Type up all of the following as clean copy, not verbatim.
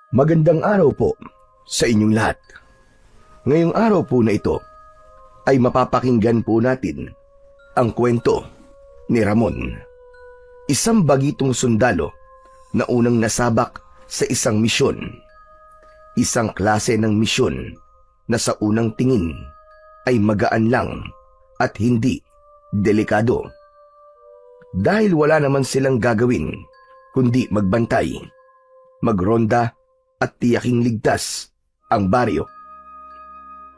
Magandang araw po sa inyong lahat. Ngayong araw po na ito ay mapapakinggan po natin ang kwento ni Ramon, isang bagitong sundalo na unang nasabak sa isang misyon. Isang klase ng misyon na sa unang tingin ay magaan lang at hindi delikado. Dahil wala naman silang gagawin kundi magbantay, magronda at tiyaking ligtas ang baryo.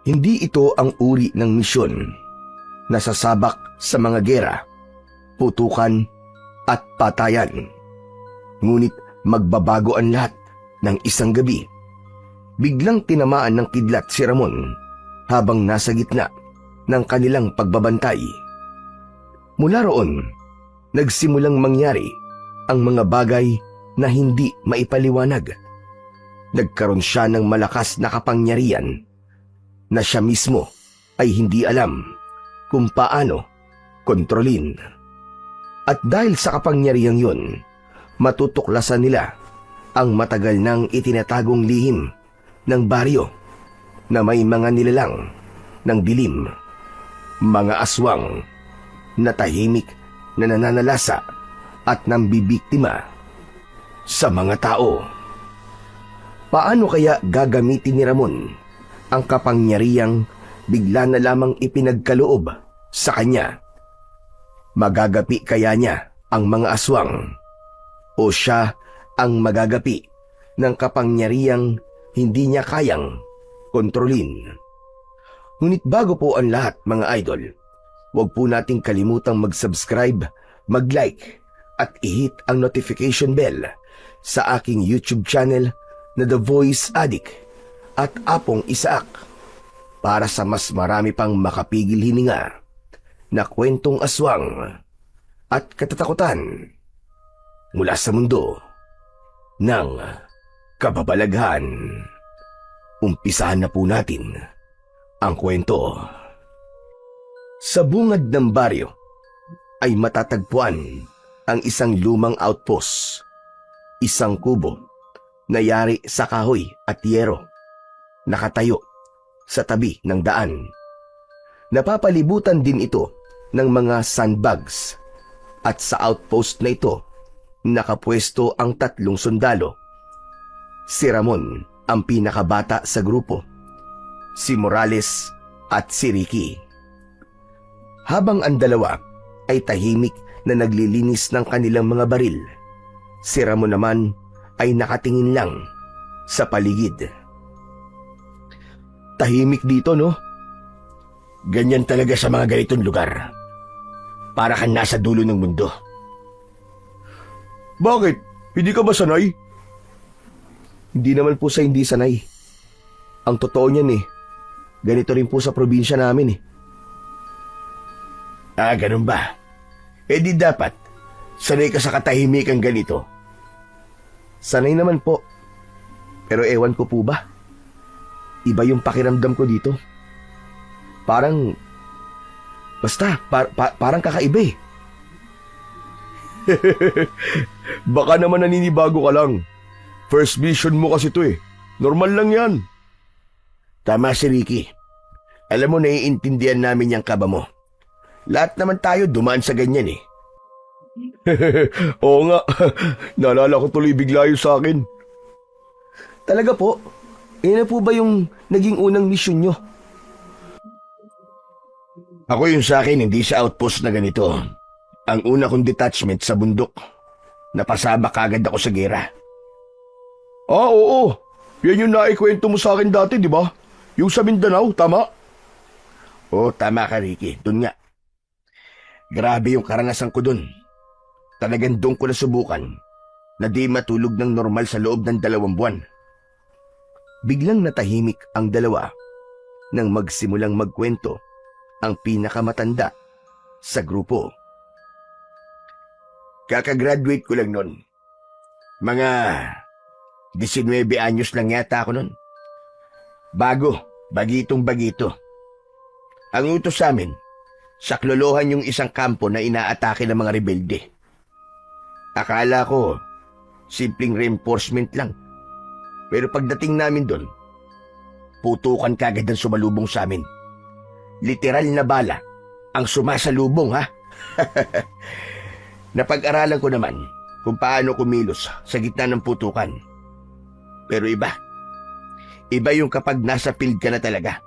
Hindi ito ang uri ng misyon na sasabak sa mga gera, putukan at patayan. Ngunit magbabago ang lahat ng isang gabi. Biglang tinamaan ng kidlat si Ramon habang nasa gitna ng kanilang pagbabantay. Mula roon, nagsimulang mangyari ang mga bagay na hindi maipaliwanag. Nagkaroon siya ng malakas na kapangyarihan na siya mismo ay hindi alam kung paano kontrolin. At dahil sa kapangyarihang yun, matutuklasan nila ang matagal nang itinatagong lihim ng baryo na may mga nilalang ng dilim, mga aswang na tahimik na nananalasa at nambibiktima sa mga tao. Paano kaya gagamitin ni Ramon ang kapangyarihang bigla na lamang ipinagkaloob sa kanya? Magagapi kaya niya ang mga aswang? O siya ang magagapi ng kapangyarihang hindi niya kayang kontrolin? Ngunit bago po ang lahat, mga idol, huwag po nating kalimutang mag-subscribe, mag-like at i-hit ang notification bell sa aking YouTube channel na The Voice Addict at Apong Isaak para sa mas marami pang makapigil hininga na kwentong aswang at katatakutan mula sa mundo ng kababalaghan. Umpisahan na po natin ang kwento. Sa bungad ng baryo ay matatagpuan ang isang lumang outpost, isang kubo na yari sa kahoy at yero, nakatayo sa tabi ng daan. Napapalibutan din ito ng mga sandbags at sa outpost na ito nakapwesto ang 3 sundalo. Si Ramon ang pinakabata sa grupo, si Morales at si Ricky. Habang ang dalawa ay tahimik na naglilinis ng kanilang mga baril, si Ramon naman ay nakatingin lang sa paligid. Tahimik dito, no? Ganyan talaga sa mga ganitong lugar. Para kang nasa dulo ng mundo. Bakit? Hindi ka ba sanay? Hindi naman po sa hindi sanay. Ang totoo niyan ganito rin po sa probinsya namin . Ah, ganun ba? Eh di dapat, sanay ka sa katahimikan ganito. Sanay naman po. Pero ewan ko po ba? Iba yung pakiramdam ko dito. Parang... Basta, parang kakaiba . Baka naman naninibago ka lang. First mission mo kasi to . Normal lang yan. Tama si Ricky. Alam mo, naiintindihan namin yung kaba mo. Lahat naman tayo dumaan sa ganyan . Oo nga. Naalala ko tuloy bigla yun sa akin. Talaga po? Na po ba yung naging unang misyon nyo? Ako yung sa akin, hindi sa outpost na ganito. Ang una kong detachment sa bundok. Napasabak agad ako sa gera. Ah, oo. Yan yung naikwento mo sa akin dati, di ba? Yung sa Mindanao, tama? Oo, tama ka, Ricky. Doon nga. Grabe yung karanasan ko doon. Talagang doon ko nasubukan na di matulog ng normal sa loob ng 2 buwan. Biglang natahimik ang dalawa nang magsimulang magkwento ang pinakamatanda sa grupo. Kakagraduate ko lang nun. Mga 19 anyos lang yata ako nun. Bagitong-bagito. Ang utos sa amin, saklolohan yung isang kampo na inaatake ng mga rebelde. Akala ko, simpleng reinforcement lang. Pero pagdating namin doon, putukan kagad ang sumalubong sa amin. Literal na bala ang sumasalubong, ha? Napag-aralan ko naman kung paano kumilos sa gitna ng putukan. Pero iba yung kapag nasa field ka na talaga.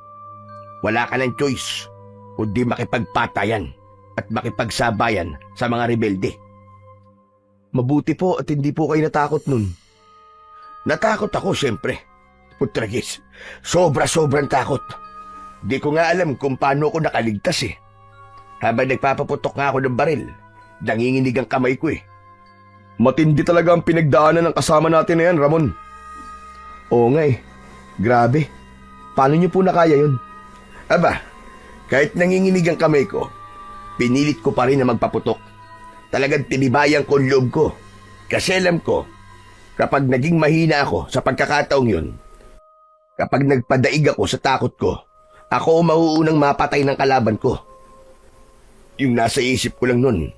Wala ka ng choice kundi makipagpatayan at makipagsabayan sa mga rebelde. Mabuti po at hindi po kayo natakot nun. Natakot ako, siyempre. Putragis, sobra-sobrang takot. Di ko nga alam kung paano ako nakaligtas eh. Habang nagpapaputok nga ako ng baril, nanginginig ang kamay ko eh. Matindi talaga ang pinagdaanan ng kasama natin na yan, Ramon. Oo nga eh. Grabe. Paano niyo po nakaya yun? Aba, kahit nanginginig ang kamay ko, pinilit ko pa rin na magpaputok. Talagang tinibayan ko ang loob ko. Kasi alam ko, kapag naging mahina ako sa pagkakataong yun, kapag nagpadaig ako sa takot ko, ako ang mauunang mapatay ng kalaban ko. Yung nasa isip ko lang nun,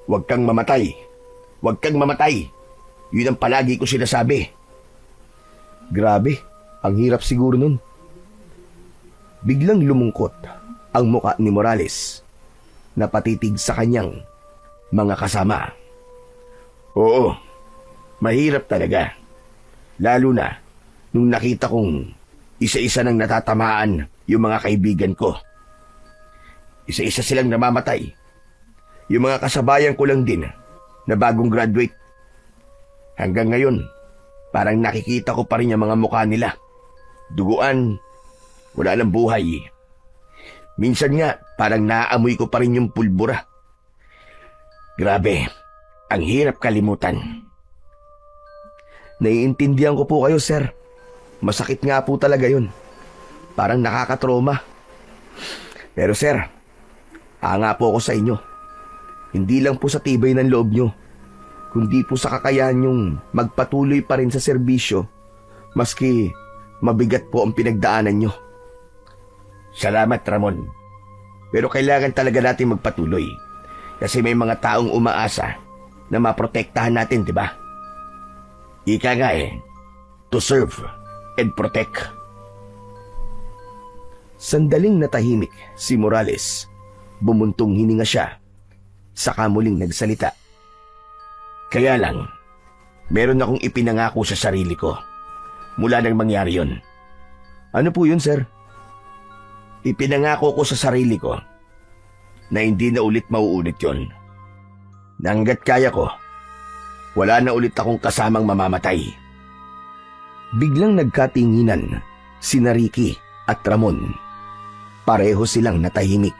huwag kang mamatay. Huwag kang mamatay. Yun ang palagi ko sinasabi. Grabe, ang hirap siguro nun. Biglang lumungkot ang muka ni Morales na patitig sa kanyang mga kasama. Oo, mahirap talaga. Lalo na nung nakita kong isa-isa nang natatamaan yung mga kaibigan ko. Isa-isa silang namamatay. Yung mga kasabayan ko lang din na bagong graduate. Hanggang ngayon, parang nakikita ko pa rin yung mga mukha nila. Duguan, wala nang buhay. Minsan nga, parang naaamoy ko pa rin yung pulbura. Grabe, ang hirap kalimutan. Naiintindihan ko po kayo, sir. Masakit nga po talaga yun. Parang nakakatroma. Pero sir, hanga po ako sa inyo. Hindi lang po sa tibay ng loob nyo, kundi po sa kakayahan nyong magpatuloy pa rin sa serbisyo, maski mabigat po ang pinagdaanan nyo. Salamat, Ramon. Pero kailangan talaga natin magpatuloy. Kasi may mga taong umaasa na maprotektahan natin, di ba? Ika nga eh, to serve and protect. Sandaling natahimik si Morales. Bumuntong hininga siya. Saka muling nagsalita. Kaya lang, meron akong ipinangako sa sarili ko mula nang mangyari yun. Ano po yun, sir? Ipinangako ko sa sarili ko na hindi na ulit mauulit yun. Na hanggat kaya ko, wala na ulit akong kasamang mamamatay. Biglang nagkatinginan sina Ricky at Ramon. Pareho silang natahimik.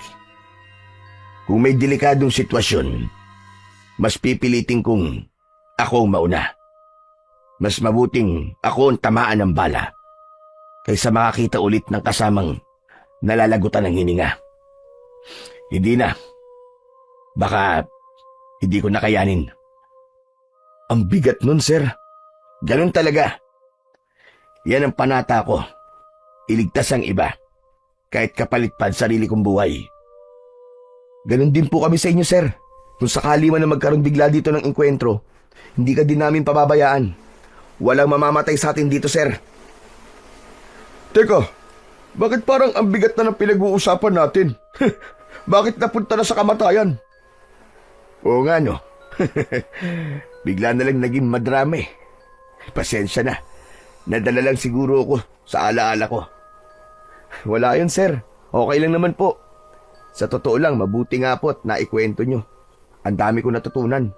Kung may delikadong sitwasyon, mas pipilitin kong ako ang mauna. Mas mabuting ako ang tamaan ng bala kaysa makakita ulit ng kasamang nalalagutan ng hininga. Hindi na. Baka hindi ko nakayanin. Ang bigat nun, sir. Ganun talaga. Yan ang panata ko. Iligtas ang iba, kahit kapalit pa ang sarili kong buhay. Ganun din po kami sa inyo, sir. Kung sakali man na magkaroon bigla dito ng engkwentro, hindi ka din namin pababayaan. Walang mamamatay sa atin dito, sir. Teka, bakit parang ang bigat na ng pinag-uusapan natin? Bakit napunta na sa kamatayan? Oo nga, no? Bigla na lang naging madrama eh. Pasensya na. Nadala lang siguro ako sa alaala ko. Wala yun, sir. Okay lang naman po. Sa totoo lang, mabuti nga po at naikwento nyo. Ang dami ko natutunan.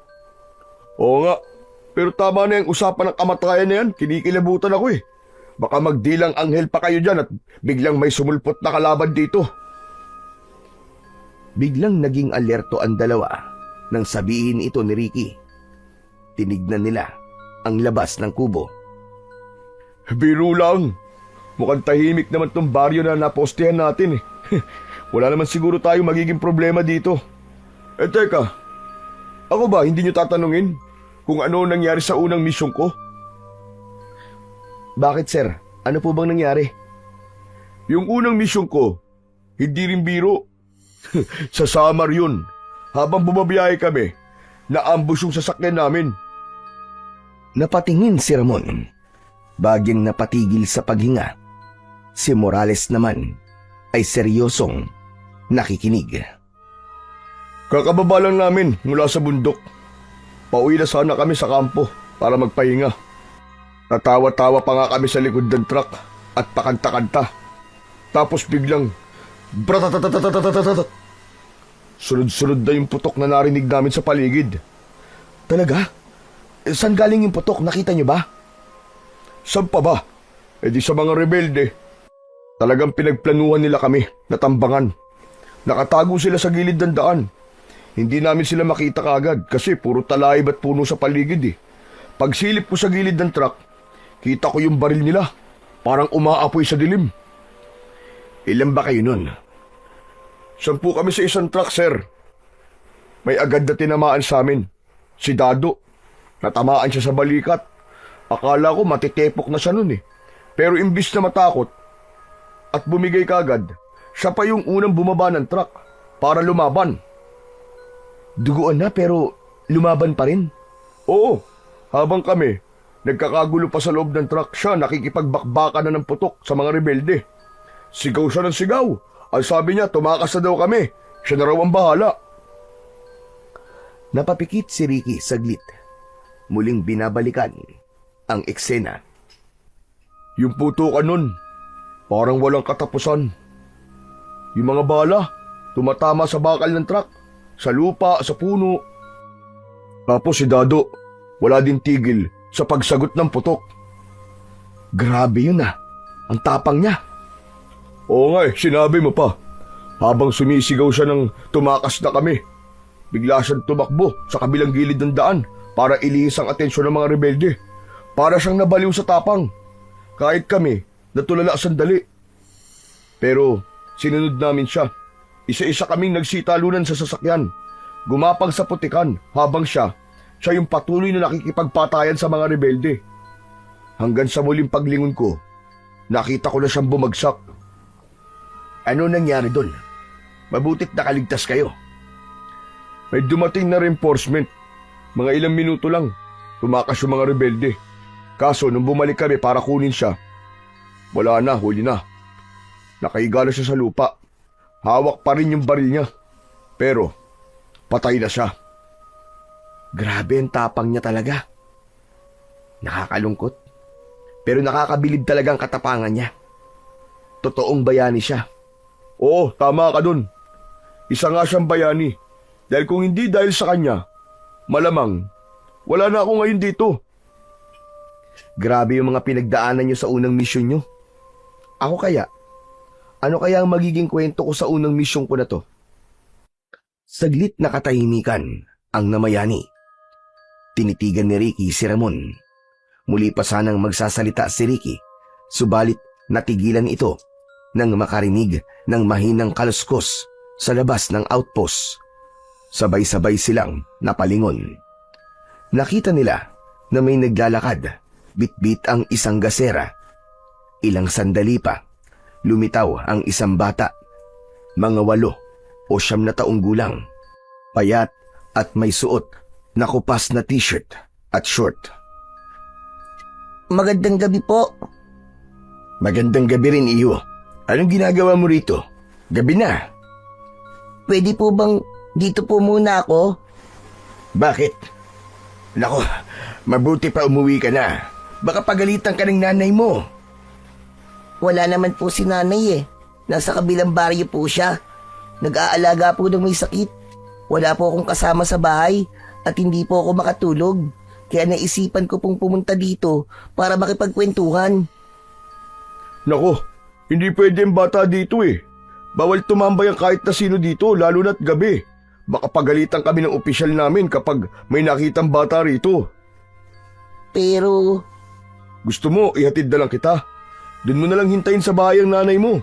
Oo nga. Pero tama na yung usapan ng kamatayan na yan. Kinikilabutan ako eh. Baka magdilang anghel pa kayo dyan at biglang may sumulpot na kalaban dito. Biglang naging alerto ang dalawa nang sabihin ito ni Ricky. Tinignan nila ang labas ng kubo. Biro lang. Mukhang tahimik naman tong baryo na napostehan natin eh. Wala naman siguro tayong magiging problema dito. Eh teka, ako ba hindi nyo tatanungin kung ano nangyari sa unang misyon ko? Bakit, sir? Ano po bang nangyari? Yung unang misyon ko, hindi rin biro. Sa Samar yun. Habang bumabiyahe kami, naambush yung sasakyan namin. Napatingin si Ramon. Bagyang napatigil sa paghinga, si Morales naman ay seryosong nakikinig. Kakababa lang namin mula sa bundok. Pauwi na sana kami sa kampo para magpahinga. Tatawa-tawa pa nga kami sa likod ng truck at pakanta-kanta. Tapos biglang bratatatatatatatatatat. Sunod-sunod na yung putok na narinig namin sa paligid. Talaga? Saan galing yung putok? Nakita niyo ba? Saan pa ba? E di sa mga rebelde. Talagang pinagplanuhan nila kami na tambangan. Nakatago sila sa gilid ng daan. Hindi namin sila makita kaagad kasi puro talayib at puno sa paligid eh. Pagsilip ko sa gilid ng truck, kita ko yung baril nila. Parang umaapoy sa dilim. Ilan ba kayo nun? 10 kami sa isang truck, sir. May agad na tinamaan sa amin. Si Dado. Natamaan siya sa balikat. Akala ko matitepok na siya nun eh. Pero imbis na matakot at bumigay kaagad, siya pa yung unang bumaba ng truck para lumaban. Duguan na pero lumaban pa rin? Oo, habang kami nagkakagulo pa sa loob ng truck, siya nakikipagbakbakan na ng putok sa mga rebelde. Sigaw siya ng sigaw. Ang sabi niya, tumakas na daw kami. Siya na raw ang bahala. Napapikit si Ricky saglit. Muling binabalikan ang eksena. Yung putukan nun, parang walang katapusan. Yung mga bala, tumatama sa bakal ng truck, sa lupa, sa puno. Tapos si Dado, wala din tigil sa pagsagot ng putok. Grabe yun ah. Ang tapang niya. Oo nga sinabi mo pa. Habang sumisigaw siya ng tumakas na kami, bigla siyang tumakbo sa kabilang gilid ng daan para ilihis ang atensyon ng mga rebelde. Para siyang nabaliw sa tapang. Kahit kami, natulala sandali. Pero sinunod namin siya. Isa-isa kaming nagsitalunan sa sasakyan. Gumapang sa putikan habang siya yung patuloy na nakikipagpatayan sa mga rebelde. Hanggang sa muling paglingon ko, nakita ko na siyang bumagsak. Ano nangyari doon? Mabutit nakaligtas kayo. May dumating na reinforcement. Mga ilang minuto lang, tumakas yung mga rebelde. Kaso nung bumalik kami para kunin siya, wala na, huli na. Nakahiga na siya sa lupa. Hawak pa rin yung baril niya. Pero, patay na siya. Grabe ang tapang niya talaga. Nakakalungkot. Pero nakakabilib talaga ang katapangan niya. Totoong bayani siya. Oo, tama ka dun. Isa nga siyang bayani. Dahil kung hindi dahil sa kanya, malamang, wala na ako ngayon dito. Grabe yung mga pinagdaanan niyo sa unang misyon niyo. Ako kaya? Ano kaya ang magiging kwento ko sa unang misyon ko na to? Saglit na katahimikan ang namayani. Tinitigan ni Ricky si Ramon. Muli pa sanang magsasalita si Ricky, subalit natigilan ito nang makarinig ng mahinang kaluskos sa labas ng outpost. Sabay-sabay silang napalingon. Nakita nila na may naglalakad, bitbit ang isang gasera. Ilang sandali pa, lumitaw ang isang bata, mga 8 o 9 na taong gulang, payat at may suot na kupas na t-shirt at short. Magandang gabi po. Magandang gabi rin iyo. Anong ginagawa mo rito? Gabi na. Pwede po bang dito po muna ako? Bakit? Nako, mabuti pa umuwi ka na. Baka pagalitan ka ng nanay mo. Wala naman po si nanay eh. Nasa kabilang baryo po siya. Nag-aalaga po ng may sakit. Wala po akong kasama sa bahay at hindi po ako makatulog. Kaya naisipan ko pong pumunta dito para makipagkwentuhan. Nako, hindi pwede ang bata dito eh. Bawal tumambay ang kahit na sino dito, lalo na't gabi. Baka pagalitan kami ng opisyal namin kapag may nakitang bata rito. Pero... Gusto mo, ihatid na lang kita. Doon mo na lang hintayin sa bahay ang nanay mo.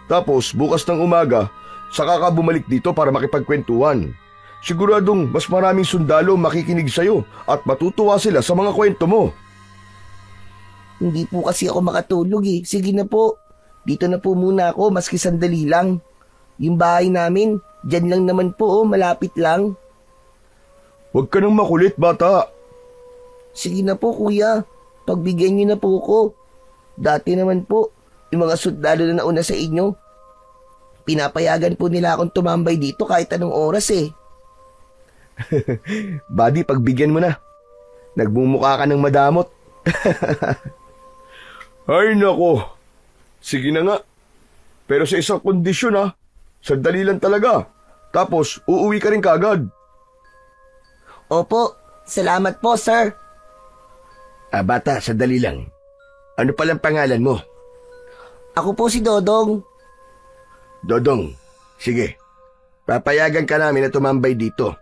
Tapos, bukas ng umaga, saka ka bumalik dito para makipagkwentuhan. Siguradong mas maraming sundalo makikinig sa'yo at matutuwa sila sa mga kwento mo. Hindi po kasi ako makatulog eh. Sige na po. Dito na po muna ako maski sandali lang. Yung bahay namin, dyan lang naman po malapit lang. Huwag ka nang makulit, bata. Sige na po kuya. pagbigyan niyo na po ko. Dati naman po, yung mga sundalo na nauna sa inyo, pinapayagan po nila akong tumambay dito kahit anong oras eh. Buddy, pagbigyan mo na. Nagmumukha ka ng madamot. Ay nako, sige na nga. Pero sa isang kondisyon ha, sandali lang talaga. Tapos uuwi ka rin kagad. Opo, salamat po sir. Bata, sandali lang. Ano palang pangalan mo? Ako po si Dodong. Dodong, sige. Papayagan ka namin na tumambay dito.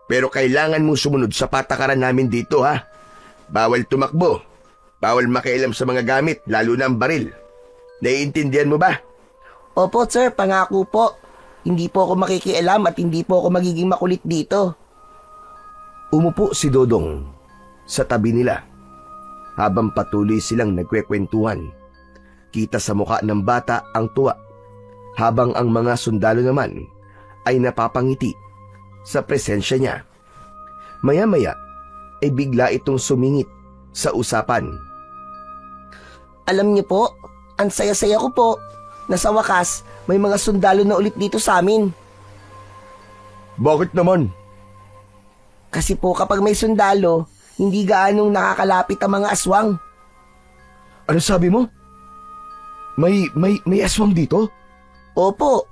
Pero kailangan mong sumunod sa patakaran namin dito ha. Bawal tumakbo. Bawal makialam sa mga gamit, lalo na ang baril. Naiintindihan mo ba? Opo sir, pangako po. Hindi po ako makikialam at hindi po ako magiging makulit dito. Umupo si Dodong sa tabi nila habang patuloy silang nagkwekwentuhan. Kita sa mukha ng bata ang tuwa habang ang mga sundalo naman ay napapangiti sa presensya niya. Maya-maya ay bigla itong sumingit sa usapan. Alam niyo po, ang saya-saya ko po na sa wakas may mga sundalo na ulit dito sa amin. Bakit naman? Kasi po kapag may sundalo, hindi gaanong nakakalapit ang mga aswang. Ano sabi mo? May aswang dito? Opo,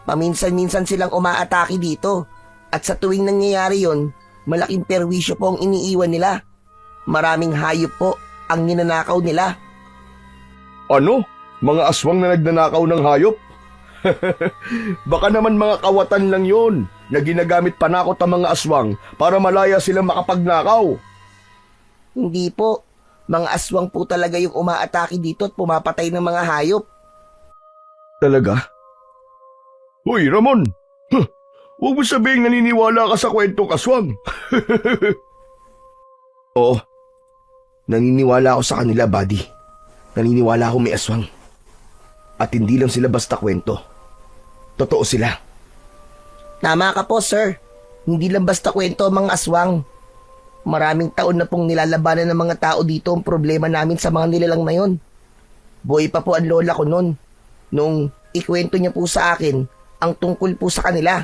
paminsan-minsan silang umaatake dito. At sa tuwing nangyayari yon, malaking perwisyo po ang iniiwan nila. Maraming hayop po ang ninanakaw nila. Ano? Mga aswang na nagnanakaw ng hayop? Baka naman mga kawatan lang yon na ginagamit panakot ang mga aswang para malaya silang makapagnakaw. Hindi po, mga aswang po talaga yung umaatake dito at pumapatay ng mga hayop. Talaga? Hoy, Ramon! Huwag mo sabihing naniniwala ka sa kwentong aswang. Oo. Naniniwala ako sa kanila, buddy. Naniniwala ako may aswang. At hindi lang sila basta kwento. Totoo sila. Tama ka po, sir. Hindi lang basta kwento ang mga aswang. Maraming taon na pong nilalabanan ng mga tao dito ang problema namin sa mga nilalang na yon. Buhay pa po ang lola ko noon. Nung ikwento niya po sa akin ang tungkol po sa kanila.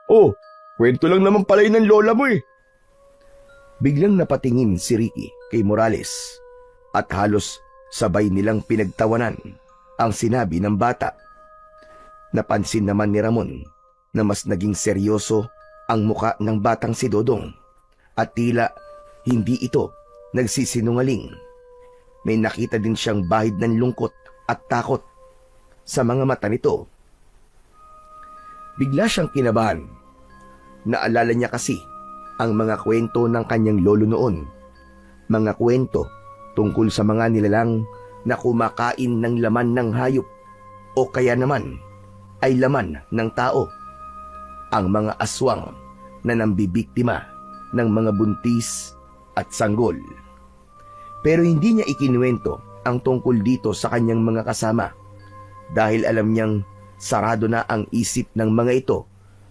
Oh, kwento lang naman pala yun ng lola mo eh. Biglang napatingin si Ricky kay Morales at halos sabay nilang pinagtawanan ang sinabi ng bata. Napansin naman ni Ramon na mas naging seryoso ang muka ng batang si Dodong at tila hindi ito nagsisinungaling. May nakita din siyang bahid ng lungkot at takot sa mga mata nito. Bigla siyang kinabahan. Naalala niya kasi ang mga kwento ng kanyang lolo noon. Mga kwento tungkol sa mga nilalang na kumakain ng laman ng hayop o kaya naman ay laman ng tao. Ang mga aswang na nambibiktima ng mga buntis at sanggol. Pero hindi niya ikinuwento ang tungkol dito sa kanyang mga kasama dahil alam niyang sarado na ang isip ng mga ito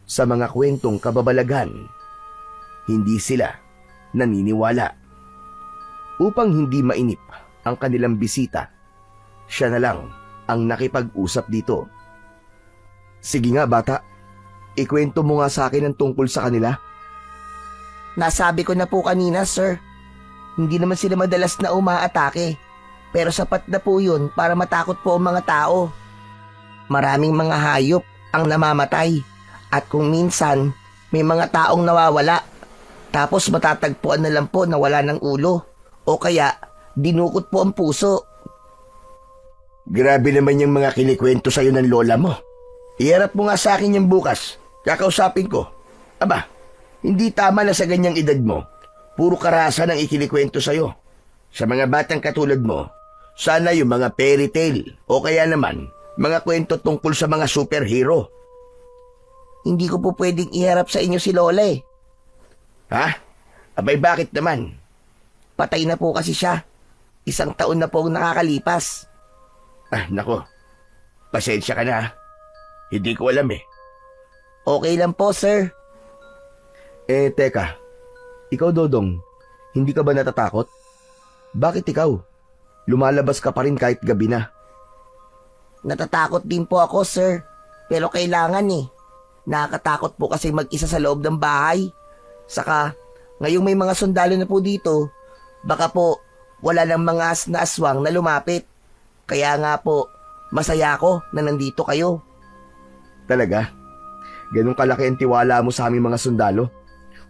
sa mga kwentong kababalaghan. Hindi sila naniniwala. Upang hindi mainip ang kanilang bisita, siya na lang ang nakipag-usap dito. Sige nga bata, ikwento mo nga sa akin ang tungkol sa kanila. Nasabi ko na po kanina, sir. Hindi naman sila madalas na umaatake. Pero sapat na po yun para matakot po ang mga tao. Maraming mga hayop ang namamatay. At kung minsan, may mga taong nawawala. Tapos matatagpuan na lang po na wala ng ulo. O kaya, dinukot po ang puso. Grabe naman yung mga kinikwento sa'yo ng lola mo. Iharap mo nga sa akin yung bukas. Kakausapin ko. Aba, hindi tama na sa ganyang edad mo. Puro karahasan ang ikinikwento sa'yo. Sa mga batang katulad mo, sana yung mga fairy tale o kaya naman mga kwento tungkol sa mga superhero. Hindi ko po pwedeng iharap sa inyo si Lola eh. Ha? Abay bakit naman? Patay na po kasi siya. 1 taon na po ang nakakalipas. Nako. Pasensya ka na ha. Hindi ko alam eh. Okay lang po, sir. Teka. Ikaw, Dodong, hindi ka ba natatakot? Bakit ikaw? Lumalabas ka pa rin kahit gabi na. Natatakot din po ako, sir. Pero kailangan eh. Nakakatakot po kasi mag-isa sa loob ng bahay. Saka, ngayong may mga sundalo na po dito, baka po wala ng mga na aswang na lumapit. Kaya nga po, masaya ako na nandito kayo. Talaga? Ganun kalaki ang tiwala mo sa aming mga sundalo?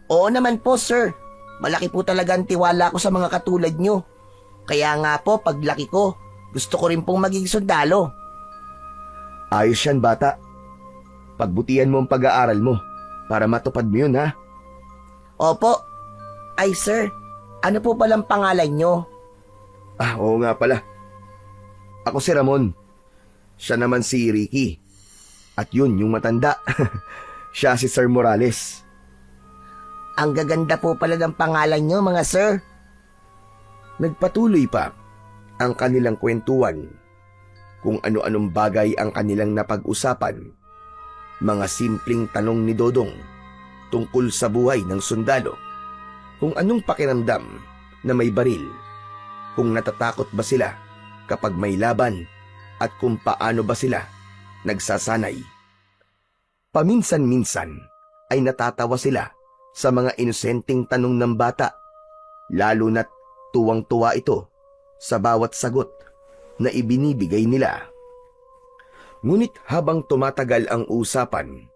Oo naman po, sir. Malaki po talaga ang tiwala ko sa mga katulad nyo. Kaya nga po, paglaki ko, gusto ko rin pong maging sundalo. Ayos yan, bata. Pagbutihan mo ang pag-aaral mo para matupad mo yun, ha? Opo. Ay, sir, ano po palang pangalan nyo? Oo nga pala. Ako si Ramon. Siya naman si Ricky. At yun, yung matanda. Siya si Sir Morales. Ang gaganda po pala ng pangalan nyo, mga sir. Nagpatuloy pa ang kanilang kwentuhan kung ano-anong bagay ang kanilang napag-usapan. Mga simpleng tanong ni Dodong tungkol sa buhay ng sundalo. Kung anong pakiramdam na may baril. Kung natatakot ba sila kapag may laban at kung paano ba sila nagsasanay. Paminsan-minsan ay natatawa sila sa mga inosenteng tanong ng bata, lalo na't tuwang-tuwa ito sa bawat sagot na ibinibigay nila. Ngunit habang tumatagal ang usapan,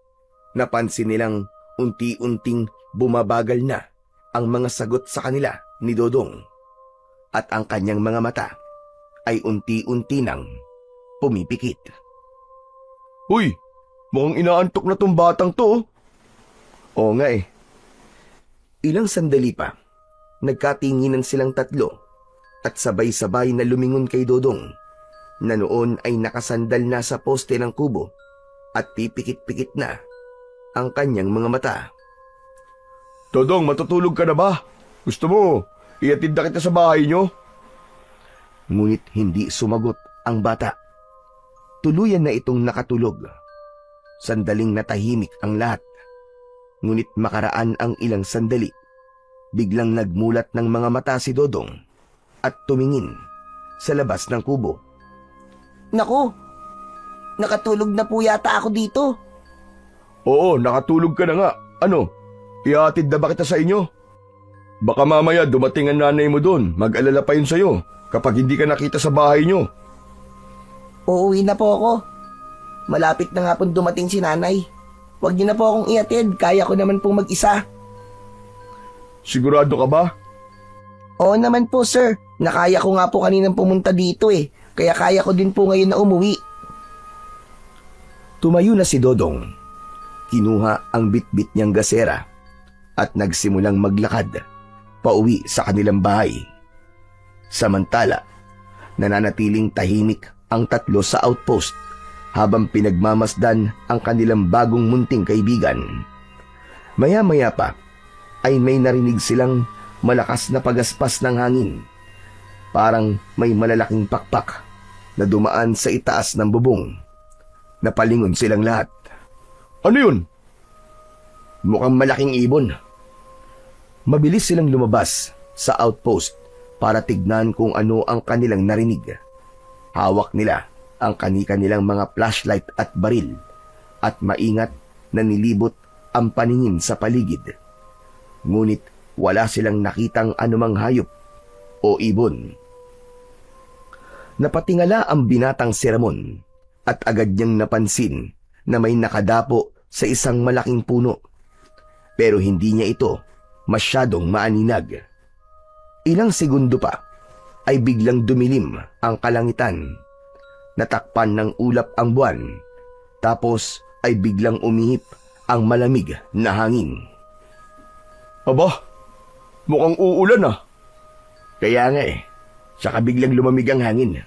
napansin nilang unti-unting bumabagal na ang mga sagot sa kanila ni Dodong at ang kanyang mga mata ay unti-unti nang pumipikit. Uy, mukhang inaantok na tong batang to. Oo nga eh. Ilang sandali pa, nagkatinginan silang tatlo at sabay-sabay na lumingon kay Dodong na noon ay nakasandal na sa poste ng kubo at pipikit-pikit na ang kanyang mga mata. Dodong, matutulog ka na ba? Gusto mo, iatid na kita sa bahay nyo? Ngunit hindi sumagot ang bata. Tuluyan na itong nakatulog. Sandaling natahimik ang lahat. Ngunit makaraan ang ilang sandali. Biglang nagmulat ng mga mata si Dodong at tumingin sa labas ng kubo. Naku, nakatulog na po yata ako dito. Oo, nakatulog ka na nga. Ano, iatid na ba kita sa inyo? Baka mamaya dumating ang nanay mo doon. Mag-alala pa yun sa'yo kapag hindi ka nakita sa bahay nyo. Uuwi na po ako. Malapit na nga po dumating si nanay. Huwag niyo na po akong iatid. Kaya ko naman pong mag-isa. Sigurado ka ba? Oo naman po, sir. Nakaya ko nga po kaninang pumunta dito eh. Kaya kaya ko din po ngayon na umuwi. Tumayo na si Dodong. Kinuha ang bitbit niyang gasera at nagsimulang maglakad pauwi sa kanilang bahay. Samantala, nananatiling tahimik ang tatlo sa outpost habang pinagmamasdan ang kanilang bagong munting kaibigan. Maya-maya pa ay may narinig silang malakas na pagaspas ng hangin. Parang may malalaking pakpak na dumaan sa itaas ng bubong. Napalingon silang lahat. Ano yun? Mukhang malaking ibon. Mabilis silang lumabas sa outpost para tignan kung ano ang kanilang narinig. Hawak nila ang kani-kanilang mga flashlight at baril at maingat na nilibot ang paningin sa paligid. Ngunit wala silang nakitang anumang hayop o ibon. Napatingala ang binatang si Ramon at agad niyang napansin na may nakadapo sa isang malaking puno. Pero hindi niya ito masyadong maaninag. Ilang segundo pa ay biglang dumilim ang kalangitan. Natakpan ng ulap ang buwan. Tapos ay biglang umihip ang malamig na hangin. Aba, mukhang uulan ah. Kaya nga eh, saka biglang lumamig ang hangin.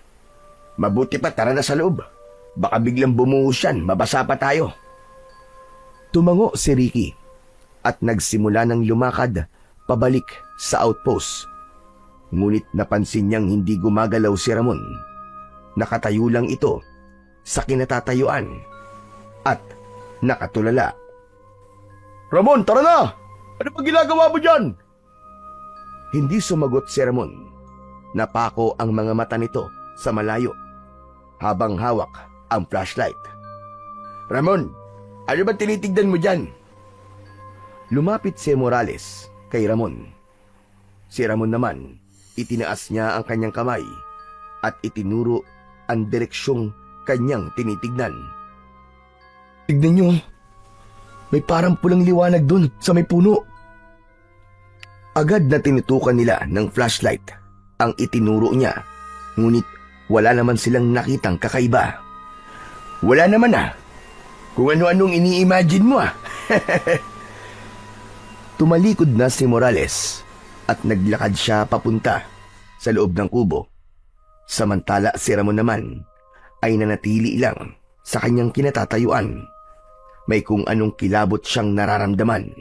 Mabuti pa tara na sa loob. Baka biglang bumuhos yan, mabasa pa tayo. Tumango si Ricky at nagsimula ng lumakad pabalik sa outpost. Ngunit napansin niyang hindi gumagalaw si Ramon. Nakatayo lang ito sa kinatatayuan at nakatulala. Ramon, tara na! Ano pa ginagawa mo dyan? Hindi sumagot si Ramon. Napako ang mga mata nito sa malayo habang hawak ang flashlight. Ramon, ano ba tinitignan mo dyan? Lumapit si Morales kay Ramon. Si Ramon naman, itinaas niya ang kanyang kamay at itinuro ang direksyong kanyang tinitignan. Tignan nyo, may parang pulang liwanag dun sa may puno. Agad na tinutukan nila ng flashlight ang itinuro niya, ngunit wala naman silang nakitang kakaiba. Wala naman ah. Kung ano-anong ini-imagine mo ah. Tumalikod na si Morales at naglakad siya papunta sa loob ng kubo. Samantala si Ramon naman ay nanatili lang sa kanyang kinatatayuan. May kung anong kilabot siyang nararamdaman.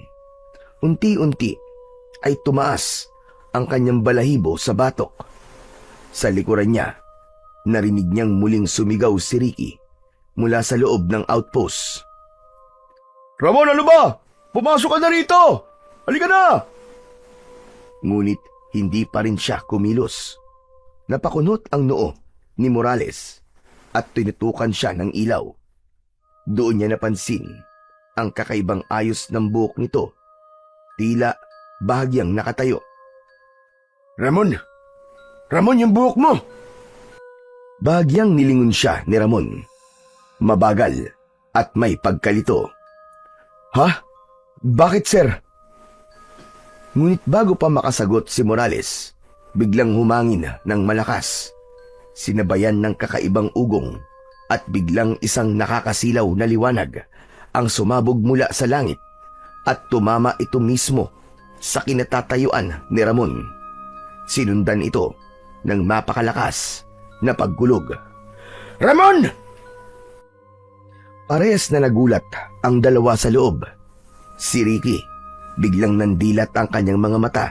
Unti-unti ay tumaas ang kanyang balahibo sa batok. Sa likuran niya, narinig niyang muling sumigaw si Ricky mula sa loob ng outpost. Ramon, ano ba? Pumasok ka na rito! Halika na! Ngunit hindi pa rin siya kumilos. Napakunot ang noo ni Morales at tinutukan siya ng ilaw. Doon niya napansin ang kakaibang ayos ng buhok nito. Tila bahagyang nakatayo. Ramon! Ramon, yung buhok mo! Bahagyang nilingon siya ni Ramon. Mabagal at may pagkalito. Ha? Bakit, sir? Ngunit bago pa makasagot si Morales, biglang humangin ng malakas. Sinabayan ng kakaibang ugong at biglang isang nakakasilaw na liwanag ang sumabog mula sa langit at tumama ito mismo sa kinatatayuan ni Ramon. Sinundan ito ng mapakalakas na pagkulog. Ramon! Parehas na nagulat ang dalawa sa loob. Si Ricky, biglang nandilat ang kanyang mga mata,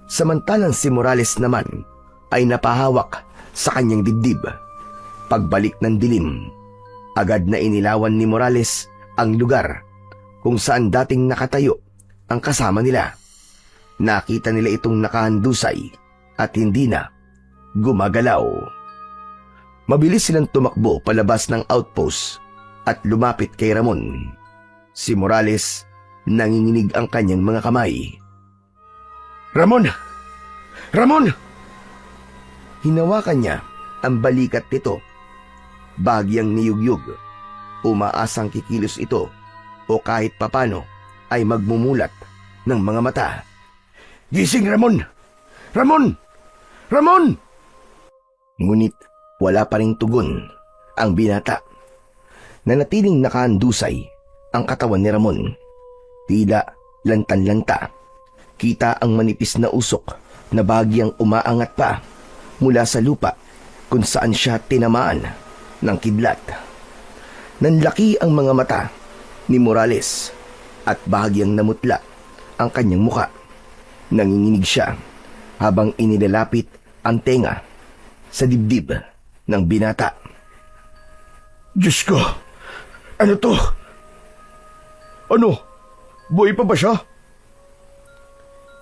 samantalang si Morales naman ay napahawak sa kanyang dibdib. Pagbalik ng dilim, agad na inilawan ni Morales ang lugar kung saan dating nakatayo ang kasama nila. Nakita nila itong nakahandusay at hindi na gumagalaw. Mabilis silang tumakbo palabas ng outpost at lumapit kay Ramon. Si Morales, nanginginig ang kanyang mga kamay. Ramon! Ramon! Hinawakan niya ang balikat nito. Bagyang niyugyug. Umaasang kikilos ito o kahit papano ay magmumulat ng mga mata. Gising, Ramon! Ramon! Ramon! Ngunit wala pa ring tugon ang binata. Nanatiling nakahandusay ang katawan ni Ramon. Tila lantan-lanta. Kita ang manipis na usok na bagyang umaangat pa mula sa lupa kung saan siya tinamaan ng kidlat. Nanlaki ang mga mata ni Morales at bahagyang namutla ang kanyang muka. Nanginginig siya habang inilalapit ang tenga sa dibdib ng binata. Diyos ko! Ano to? Ano? Buhay pa ba siya?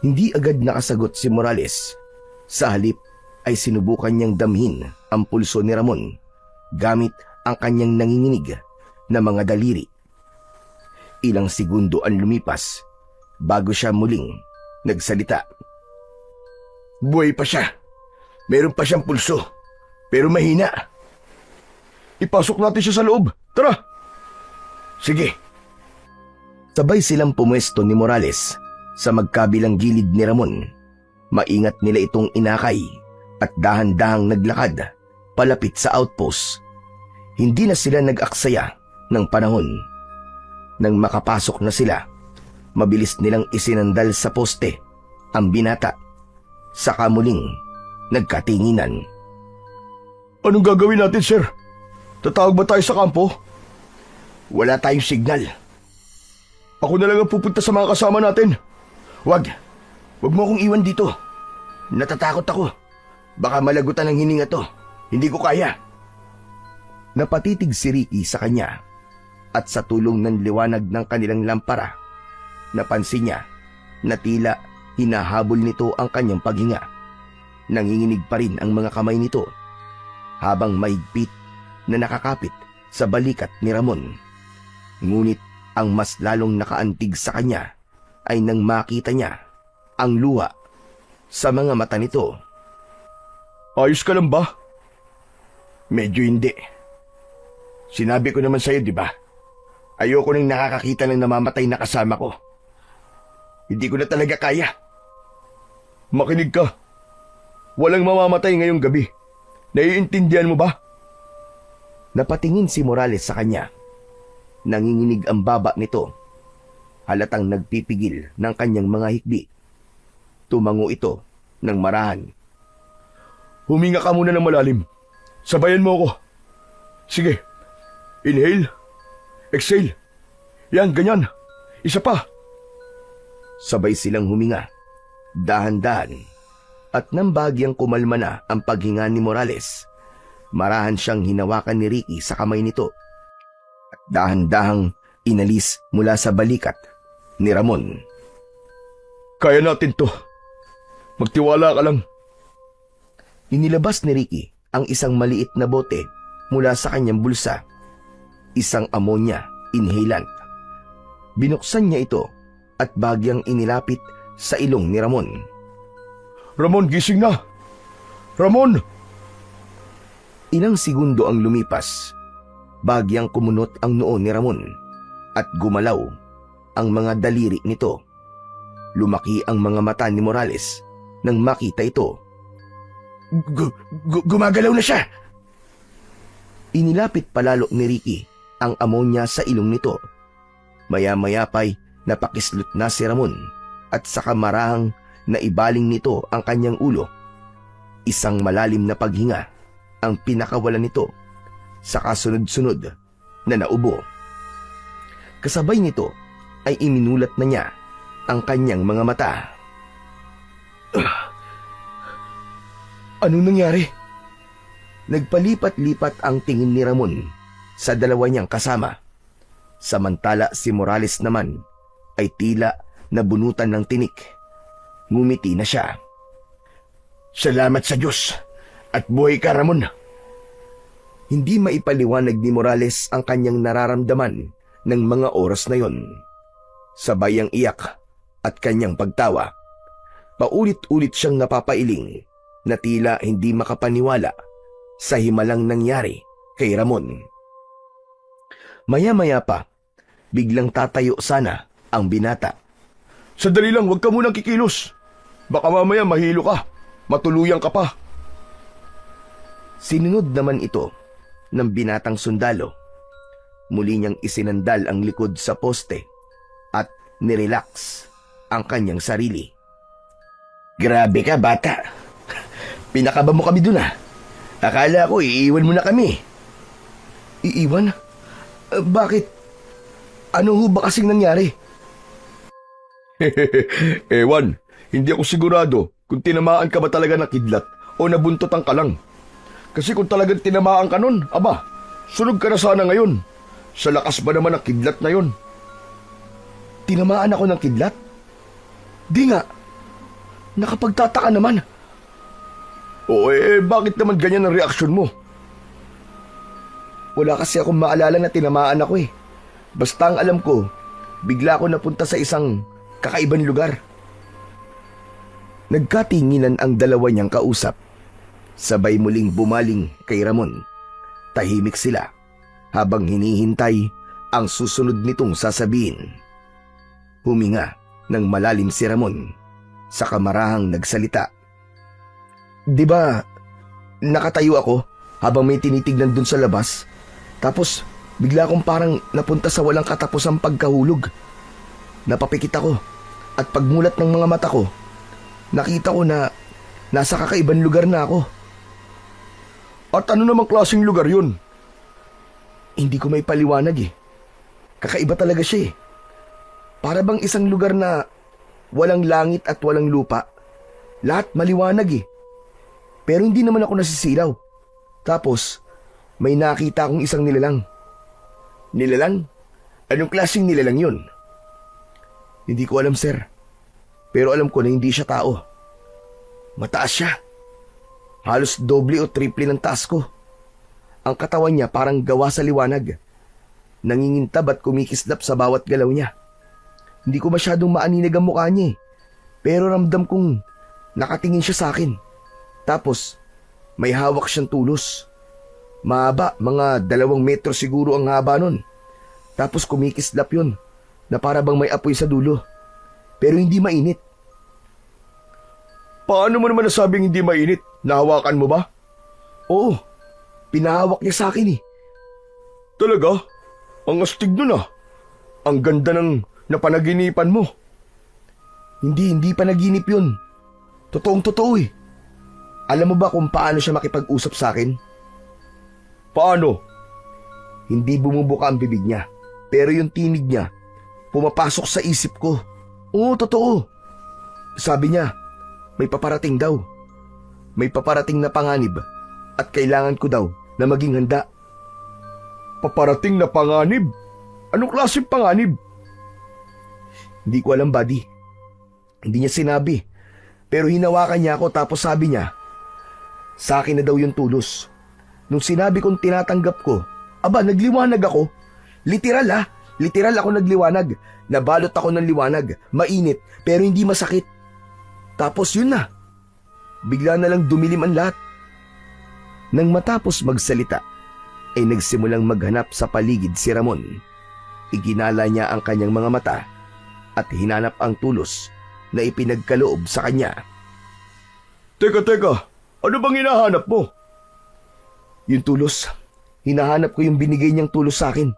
Hindi agad nakasagot si Morales. Sa halip ay sinubukan niyang damhin ang pulso ni Ramon gamit ang kanyang nanginginig na mga daliri. Ilang segundo ang lumipas bago siya muling nagsalita. Buhay pa siya. Meron pa siyang pulso. Pero mahina. Ipasok natin siya sa loob. Tara! Sige. Sabay silang pumwesto ni Morales sa magkabilang gilid ni Ramon. Maingat nila itong inakay at dahan-dahang naglakad palapit sa outpost. Hindi na sila nag-aksaya ng panahon. Nang makapasok na sila, mabilis nilang isinandal sa poste ang binata. Saka muling nagkatinginan. Anong gagawin natin, sir? Tatawag ba tayo sa kampo? Wala tayong signal. Ako na lang ang pupunta sa mga kasama natin. Wag mo akong iwan dito. Natatakot ako. Baka malagutan ng hininga to. Hindi ko kaya. Napatitig si Ricky sa kanya at sa tulong ng liwanag ng kanilang lampara, napansin niya na tila hinahabol nito ang kanyang paghinga. nanginginig pa rin ang mga kamay nito habang mahigpit na nakakapit sa balikat ni Ramon. Ngunit ang mas lalong nakaantig sa kanya ay nang makita niya ang luha sa mga mata nito. Ayos ka lang ba? Medyo hindi. Sinabi ko naman sa'yo, di ba? Ayoko nang nakakakita ng namamatay na kasama ko. Hindi ko na talaga kaya. Makinig ka. Walang mamamatay ngayong gabi. Naiintindihan mo ba? Napatingin si Morales sa kanya. Nanginginig ang baba nito. Halatang nagpipigil ng kanyang mga hikbi. Tumango ito ng marahan. Huminga ka muna ng malalim. Sabayan mo ako. Sige. Inhale. Exhale. Yan, ganyan. Isa pa. Sabay silang huminga. Dahan-dahan. At nang bahagyang kumalma na ang paghinga ni Morales, marahan siyang hinawakan ni Ricky sa kamay nito. At dahan-dahang inalis mula sa balikat ni Ramon. Kaya natin to. Magtiwala ka lang. Inilabas ni Ricky ang isang maliit na bote mula sa kanyang bulsa. Isang ammonia inhalant. Binuksan niya ito at bagyang inilapit sa ilong ni Ramon. Ramon, gising na! Ramon! Ilang segundo ang lumipas. Bagyang kumunot ang noo ni Ramon at gumalaw ang mga daliri nito. Lumaki ang mga mata ni Morales nang makita ito. Gumagalaw na siya! Inilapit palalo ni Ricky ang ammonia sa ilong nito. Maya-maya pa'y napakislot na si Ramon at sa kamarahang naibaling nito ang kanyang ulo. Isang malalim na paghinga ang pinakawalan nito sa kasunod-sunod na naubo. Kasabay nito ay iminulat na niya ang kanyang mga mata. Anong nangyari? Nagpalipat-lipat ang tingin ni Ramon sa dalawa niyang kasama. Samantala si Morales naman ay tila nabunutan ng tinik. Ngumiti na siya. Salamat sa Diyos at buhay ka, Ramon. Hindi maipaliwanag ni Morales ang kanyang nararamdaman ng mga oras na yon. Sabay ang iyak at kanyang pagtawa. Paulit-ulit siyang napapailing na tila hindi makapaniwala sa himalang nangyari kay Ramon. Maya-maya pa, biglang tatayo sana ang binata. Sandali lang, huwag ka munang kikilos. Baka mamaya mahilo ka. Matuluyan ka pa. Sinunod naman ito ng binatang sundalo. Muli niyang isinandal ang likod sa poste at nirelax ang kanyang sarili. Grabe ka, bata. Pinakaba mo kami dun ah. Akala ko iiwan mo na kami. Iiwan? Bakit? Ano ho ba kasing nangyari? Ewan, hindi ako sigurado kung tinamaan ka ba talaga ng kidlat o nabuntotan ka lang. Kasi kung talagang tinamaan ka nun, aba, sunog ka na sana ngayon. Sa lakas ba naman ng kidlat na yon? Tinamaan ako ng kidlat? Di nga. Nakapagtataka naman. O bakit naman ganyan ang reaksyon mo? Wala kasi akong maalala na tinamaan ako eh. Basta ang alam ko, bigla ako napunta sa isang kakaibang lugar. Nagkatinginan ang dalawa niyang kausap. Sabay muling bumaling kay Ramon. Tahimik sila habang hinihintay ang susunod nitong sasabihin. Huminga ng malalim si Ramon sa kamarahang nagsalita. Di ba nakatayo ako habang may tinitignan dun sa labas? Tapos bigla akong parang napunta sa walang katapusang pagkahulog. Napapikit ako at pagmulat ng mga mata ko, nakita ko na nasa kakaibang lugar na ako. At ano namang klaseng lugar yun? Hindi ko may paliwanag eh. Kakaiba talaga siya eh. Para bang isang lugar na walang langit at walang lupa. Lahat maliwanag eh. Pero hindi naman ako nasisilaw. Tapos, may nakita akong isang nilalang. Nilalang? Anong klaseng nilalang yun? Hindi ko alam, sir. Pero alam ko na hindi siya tao. Mataas siya. Halos doble o triple ng taas ko. Ang katawan niya parang gawa sa liwanag. Nangingintab at kumikislap sa bawat galaw niya. Hindi ko masyadong maaninag ang mukha niya eh. Pero ramdam kong nakatingin siya sa akin. Tapos, may hawak siyang tulos. Mahaba, mga 2 metro siguro ang haba nun. Tapos kumikislap yun, na para bang may apoy sa dulo. Pero hindi mainit. Paano mo naman nasabing hindi mainit? Nahawakan mo ba? Oo, pinahawak niya sa akin eh. Talaga? Ang astig nun ah. Ang ganda ng napanaginipan mo. Hindi panaginip yun. Totoong-totoo eh. Alam mo ba kung paano siya makipag-usap sa akin? Paano? Hindi bumubuka ang bibig niya. Pero yung tinig niya, pumapasok sa isip ko. Oo, totoo. Sabi niya, may paparating daw. May paparating na panganib at kailangan ko daw na maging handa. Paparating na panganib? Anong klaseng panganib? Hindi ko alam, buddy. Hindi niya sinabi. Pero hinawakan niya ako tapos sabi niya, sa akin na daw yung tulos. Nung sinabi kong tinatanggap ko, aba, nagliwanag ako. Literal ako nagliwanag. Nabalot ako ng liwanag. Mainit, pero hindi masakit. Tapos yun na. Bigla na lang dumilim ang lahat. Nang matapos magsalita, ay nagsimulang maghanap sa paligid si Ramon. Iginala niya ang kanyang mga mata at hinanap ang tulos na ipinagkaloob sa kanya. Teka, ano bang hinahanap mo? Yung tulos, hinahanap ko yung binigay niyang tulos sa akin.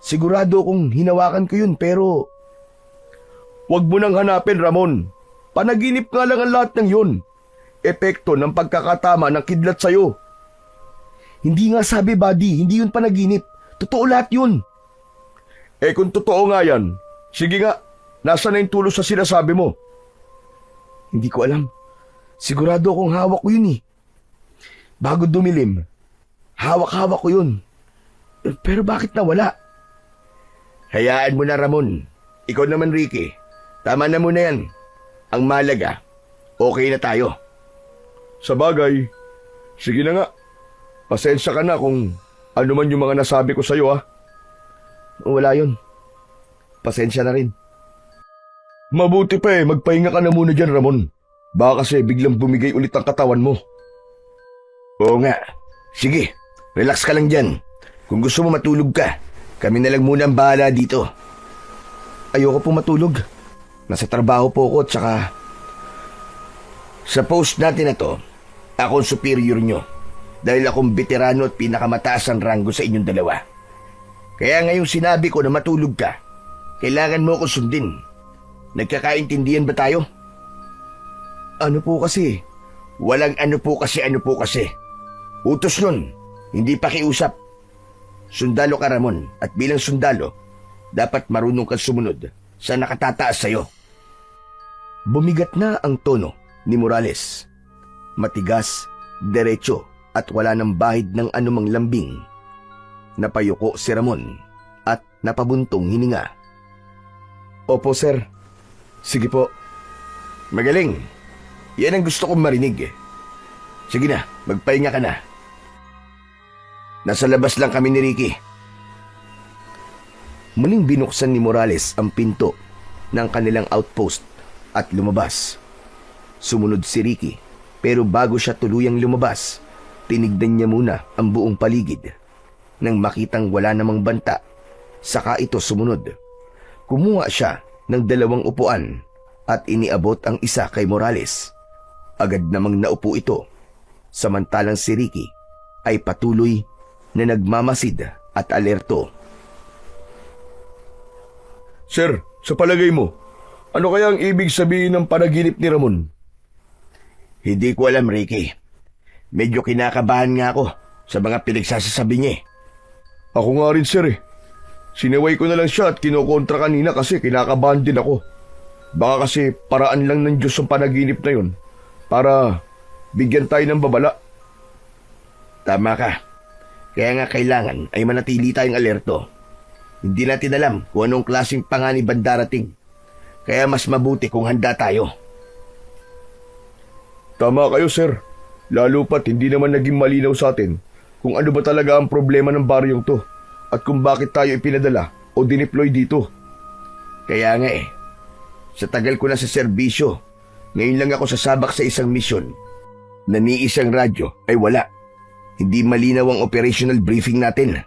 Sigurado kong hinawakan ko yun pero... Huwag mo nang hanapin, Ramon. Panaginip nga lang ang lahat ng yun. Epekto ng pagkakatama ng kidlat sa'yo. Hindi nga sabi, buddy, hindi yun panaginip. Totoo lahat yun. Eh kung totoo nga yan, sige nga, nasa na yung tulos sa sinasabi mo? Hindi ko alam. Sigurado akong hawak ko yun eh. Bago dumilim, hawak-hawak ko yun. Pero bakit nawala? Hayaan mo na, Ramon. Ikaw naman, Ricky. Tama na muna yan. Ang malaga, okay na tayo. Sa bagay, sige na nga. Pasensya ka na kung ano man yung mga nasabi ko sa'yo, ha? Wala yun. Pasensya na rin. Mabuti pa magpahinga ka na muna dyan, Ramon. Baka kasi biglang bumigay ulit ang katawan mo. Oo nga. Sige, relax ka lang dyan. Kung gusto mo matulog ka, kami na lang muna ang bahala dito. Ayoko po matulog. Nasa trabaho po ako at saka... Sa post natin na to, ako ang superior nyo. Dahil akong veterano at pinakamataas ang ranggo sa inyong dalawa. Kaya ngayong sinabi ko na matulog ka, kailangan mo akong sundin. Nagkakaintindihan ba tayo? Ano po kasi? Walang ano po kasi. Utos nun, hindi pakiusap. Sundalo ka, Ramon, at bilang sundalo, dapat marunong kang sumunod sa nakatataas sa'yo. Bumigat na ang tono ni Morales. Matigas, derecho, at wala ng bahid ng anumang lambing. Napayuko si Ramon at napabuntong hininga. Opo, sir. Sige po. Magaling. Yan ang gusto kong marinig. Sige na, magpahinga ka na. Nasa labas lang kami ni Ricky. Muling binuksan ni Morales ang pinto ng kanilang outpost at lumabas. Sumunod si Ricky, pero bago siya tuluyang lumabas, tinignan niya muna ang buong paligid. Nang makitang wala namang banta, saka ito sumunod. Kumuha siya ng 2 upuan at iniabot ang isa kay Morales. Agad namang naupo ito, samantalang si Ricky ay patuloy na nagmamasid at alerto. Sir, sa palagay mo, ano kaya ang ibig sabihin ng panaginip ni Ramon? Hindi ko alam, Ricky. Medyo kinakabahan nga ako sa mga pinagsasasabi niya. Ako nga rin, sir. Sinaway ko na lang siya at kinokontra kanina kasi kinakabahan din ako. Baka kasi paraan lang ng Diyos ang panaginip na yun para bigyan tayo ng babala. Tama ka. Kaya nga kailangan ay manatili tayong alerto. Hindi natin alam kung anong klaseng panganib ang darating. Kaya mas mabuti kung handa tayo. Tama kayo, sir. Lalo pat hindi naman naging malinaw sa atin kung ano ba talaga ang problema ng baryong to at kung bakit tayo ipinadala o dineploy dito. Kaya nga eh, sa tagal ko na sa serbisyo, ngayon lang ako sasabak sa isang misyon na ni isang radyo ay wala. Hindi malinaw ang operational briefing natin.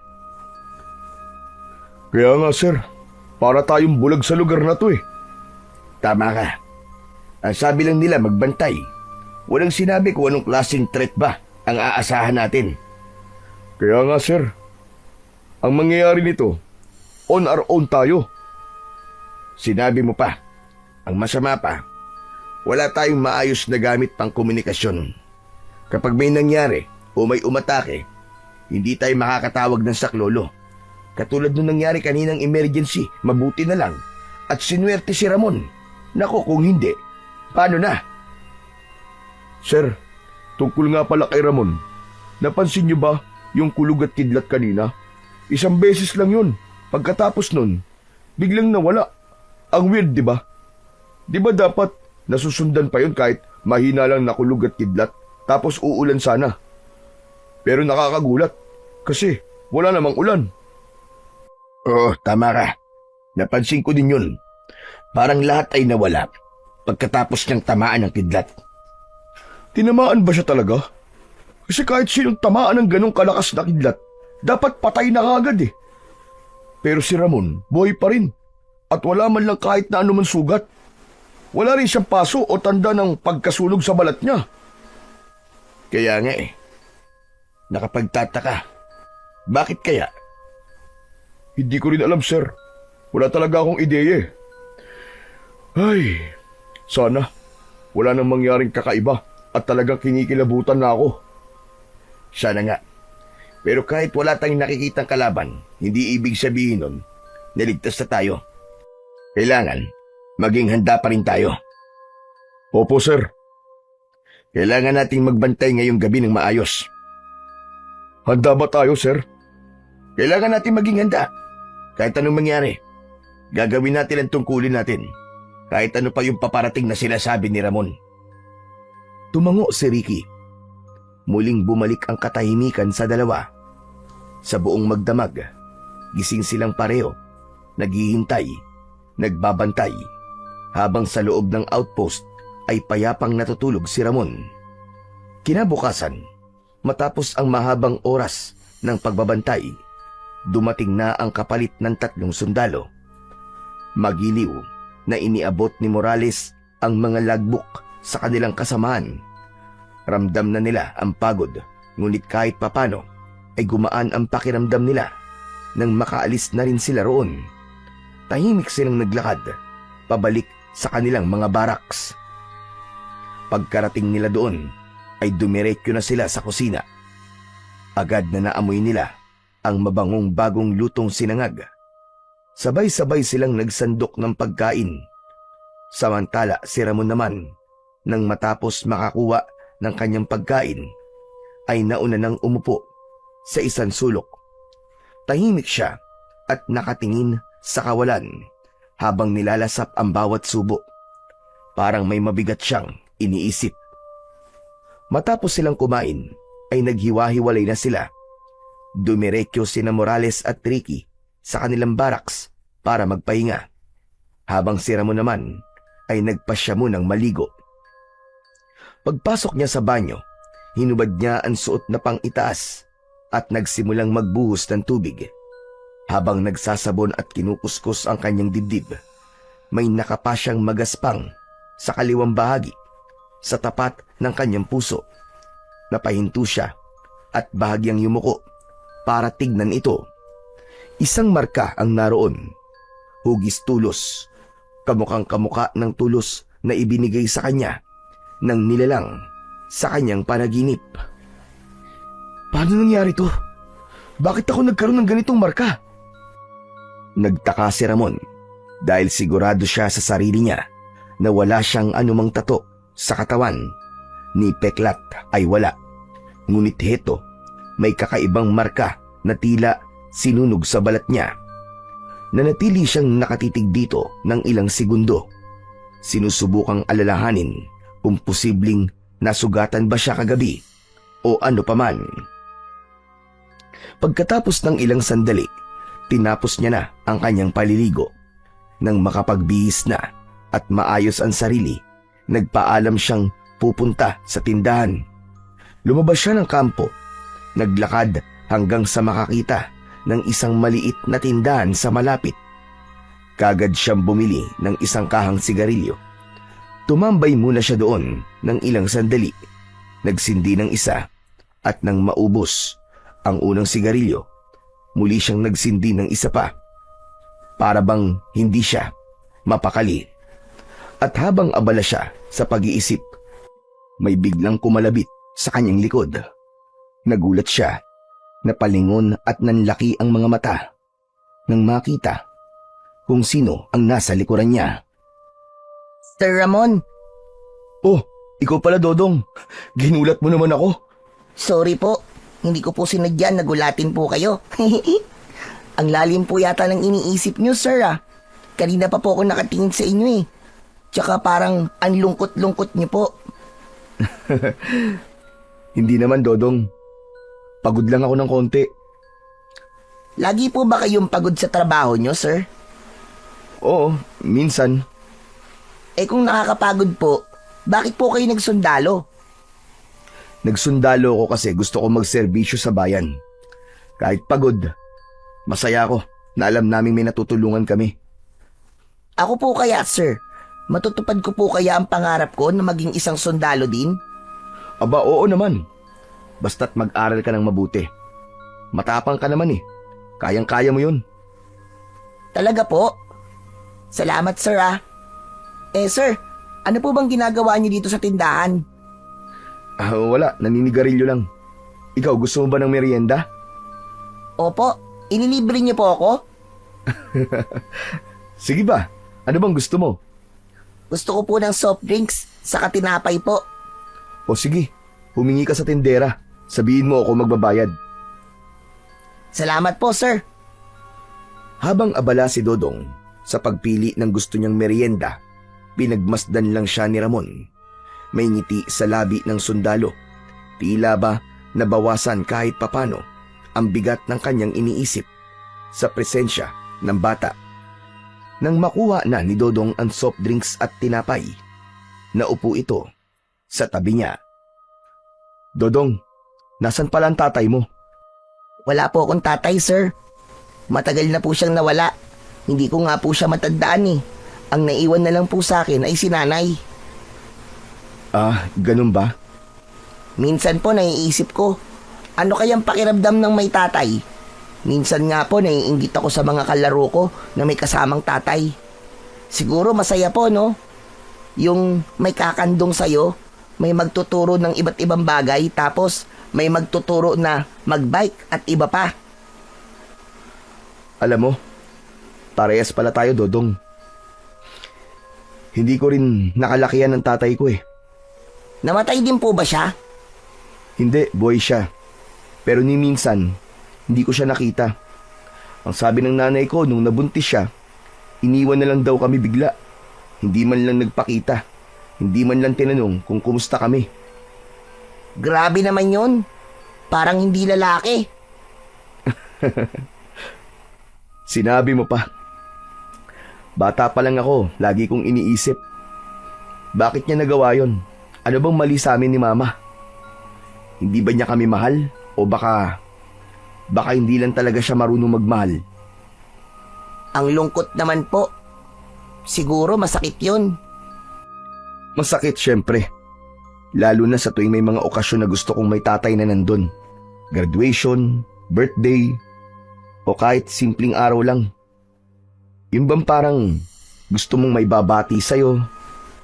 Kaya nga sir, para tayong bulag sa lugar na to eh. Tama ka. Ang sabi lang nila magbantay. Walang sinabi kung anong klaseng threat ba ang aasahan natin. Kaya nga sir, ang mangyayari nito, on our own tayo. Sinabi mo pa, ang masama pa, wala tayong maayos na gamit pang komunikasyon. Kapag may nangyari o may umatake, hindi tayo makakatawag ng saklolo. Katulad nung nangyari kaninang emergency, mabuti na lang. At sinuwerte si Ramon. Nako kung hindi, paano na? Sir, tungkol nga pala kay Ramon, napansin niyo ba yung kulog at kidlat kanina? Isang beses lang yun. Pagkatapos nun, biglang nawala. Ang weird, di ba? Di ba dapat nasusundan pa yun kahit mahina lang na kulog at kidlat, tapos uulan sana? Pero nakakagulat, kasi wala namang ulan. Oo, tama ka. Napansin ko din yun. Parang lahat ay nawala pagkatapos niyang tamaan ng kidlat. Tinamaan ba siya talaga? Kasi kahit sinong tamaan ng ganong kalakas na kidlat, dapat patay na kagad eh. Pero si Ramon, buhay pa rin. At wala man lang kahit na anuman sugat. Wala rin siyang paso o tanda ng pagkasunog sa balat niya. Kaya nga eh. Nakapagtataka. Bakit kaya? Hindi ko rin alam, sir. Wala talaga akong ideya eh. Ay, sana wala nang mangyaring kakaiba at talagang kinikilabutan na ako. Sana nga. Pero kahit wala tayong nakikitang kalaban, hindi ibig sabihin nun, naligtas na tayo. Kailangan, maging handa pa rin tayo. Opo, sir. Kailangan nating magbantay ngayong gabi ng maayos. Handa ba tayo, sir? Kailangan natin maging handa. Kahit anong mangyari, gagawin natin ang tungkulin natin. Kahit ano pa yung paparating na sinasabi ni Ramon. Tumango si Ricky. Muling bumalik ang katahimikan sa dalawa. Sa buong magdamag, gising silang pareho, naghihintay, nagbabantay, habang sa loob ng outpost ay payapang natutulog si Ramon. Kinabukasan, matapos ang mahabang oras ng pagbabantay, dumating na ang kapalit ng 3 sundalo. Magiliw na iniabot ni Morales ang mga logbook sa kanilang kasamaan. Ramdam na nila ang pagod, ngunit kahit papano ay gumaan ang pakiramdam nila nang makaalis na rin sila roon. Tahimik silang naglakad, pabalik sa kanilang mga barracks. Pagkarating nila doon, ay dumiretso na sila sa kusina. Agad na naamoy nila ang mabangong bagong lutong sinangag. Sabay-sabay silang nagsandok ng pagkain. Samantala si Ramon naman, nang matapos makakuha ng kanyang pagkain, ay nauna nang umupo sa isang sulok. Tahimik siya at nakatingin sa kawalan habang nilalasap ang bawat subo. Parang may mabigat siyang iniisip. Matapos silang kumain, ay naghiwa-hiwalay na sila. Dumiretso sina Morales at Ricky sa kanilang barracks para magpahinga, habang si Ramon naman ay nagpasya munang maligo. Pagpasok niya sa banyo, hinubad niya ang suot na pang-itaas at nagsimulang magbuhos ng tubig. Habang nagsasabon at kinukuskus ang kanyang dibdib, may nakapa siyang magaspang sa kaliwang bahagi sa tapat ng kanyang puso. Napahinto siya at bahagyang yumuko para tignan ito. Isang marka ang naroon. Hugis tulos, kamukhang kamuka ng tulos na ibinigay sa kanya ng nilalang sa kanyang panaginip. Paano nangyari to? Bakit ako nagkaroon ng ganitong marka? Nagtaka si Ramon dahil sigurado siya sa sarili niya na wala siyang anumang tato sa katawan. Ni peklat ay wala. Ngunit heto, may kakaibang marka na tila sinunog sa balat niya. Nanatili siyang nakatitig dito ng ilang segundo. Sinusubukang alalahanin kung posibleng nasugatan ba siya kagabi o ano paman. Pagkatapos ng ilang sandali, tinapos niya na ang kanyang paliligo. Nang makapagbihis na at maayos ang sarili, nagpaalam siyang pupunta sa tindahan. Lumabas siya ng kampo, naglakad hanggang sa makakita ng isang maliit na tindahan sa malapit. Kagad siyang bumili ng isang kahang sigarilyo. Tumambay muna siya doon ng ilang sandali. Nagsindi ng isa at nang maubos ang unang sigarilyo, muli siyang nagsindi ng isa pa. Para bang hindi siya mapakali. At habang abala siya sa pag-iisip, may biglang kumalabit sa kanyang likod. Nagulat siya, napalingon at nanlaki ang mga mata nang makita kung sino ang nasa likuran niya. Sir Ramon, Oh, ikaw pala, Dodong. Ginulat mo naman ako. sorry po. Hindi ko po sinadya, nagulatin po kayo. Ang lalim po yata ng iniisip nyo, sir ah. Kanina pa po ako nakatingin sa inyo eh. Tsaka parang ang lungkot-lungkot nyo po. Hindi naman, Dodong. Pagod lang ako ng konti. Lagi po ba kayong pagod sa trabaho nyo, sir? Oo, minsan. Eh kung nakakapagod po, bakit po kayo nagsundalo? Nagsundalo ako kasi gusto ko magserbisyo sa bayan. Kahit pagod, masaya ako na alam naming may natutulungan kami. Ako po kaya, sir. Matutupad ko po kaya ang pangarap ko na maging isang sundalo din? Aba, oo naman. Basta't mag-aral ka ng mabuti. Matapang ka naman eh. Kayang-kaya mo yun. Talaga po? Salamat, sir ah. Eh, sir, ano po bang ginagawa niyo dito sa tindahan? Wala, naninigarilyo lang. Ikaw, gusto mo ba ng merienda? Opo, inilibre niyo po ako? Sige ba? Ano bang gusto mo? Gusto ko po ng soft drinks, saka tinapay po. O sige, humingi ka sa tindera. Sabihin mo ako magbabayad. Salamat po, sir. Habang abala si Dodong sa pagpili ng gusto niyang merienda, pinagmasdan lang siya ni Ramon. May ngiti sa labi ng sundalo. Tila ba nabawasan kahit papano ang bigat ng kanyang iniisip sa presensya ng bata. Nang makuha na ni Dodong ang soft drinks at tinapay, naupo ito sa tabi niya. Dodong, nasan pala ang tatay mo? Wala po akong tatay, sir. Matagal na po siyang nawala. Hindi ko nga po siya matandaan eh. Ang naiwan na lang po sa akin ay si nanay. Ganun ba? Minsan po naiisip ko, ano kayang pakiramdam ng may tatay? Minsan nga po naiinggit ako sa mga kalaro ko na may kasamang tatay. Siguro masaya po, no? Yung may kakandong sa'yo, may magtuturo ng iba't ibang bagay, tapos may magtuturo na magbike at iba pa. Alam mo, parehas pala tayo, Dodong. Hindi ko rin nakalakihan ng tatay ko eh. Namatay din po ba siya? Hindi, buhay siya. Pero ni minsan, hindi ko siya nakita. Ang sabi ng nanay ko nung nabuntis siya, iniwan na lang daw kami bigla. Hindi man lang nagpakita. Hindi man lang tinanong kung kumusta kami. Grabe naman yun. Parang hindi lalaki. Sinabi mo pa. Bata pa lang ako, lagi kong iniisip. Bakit niya nagawa yon? Ano bang mali sa amin ni Mama? Hindi ba niya kami mahal? O baka hindi lang talaga siya marunong magmahal? Ang lungkot naman po. Siguro masakit yun. Masakit syempre. Lalo na sa tuwing may mga okasyon na gusto kong may tatay na nandun. Graduation, birthday, o kahit simpleng araw lang. Yung bang parang gusto mong may babati sa'yo,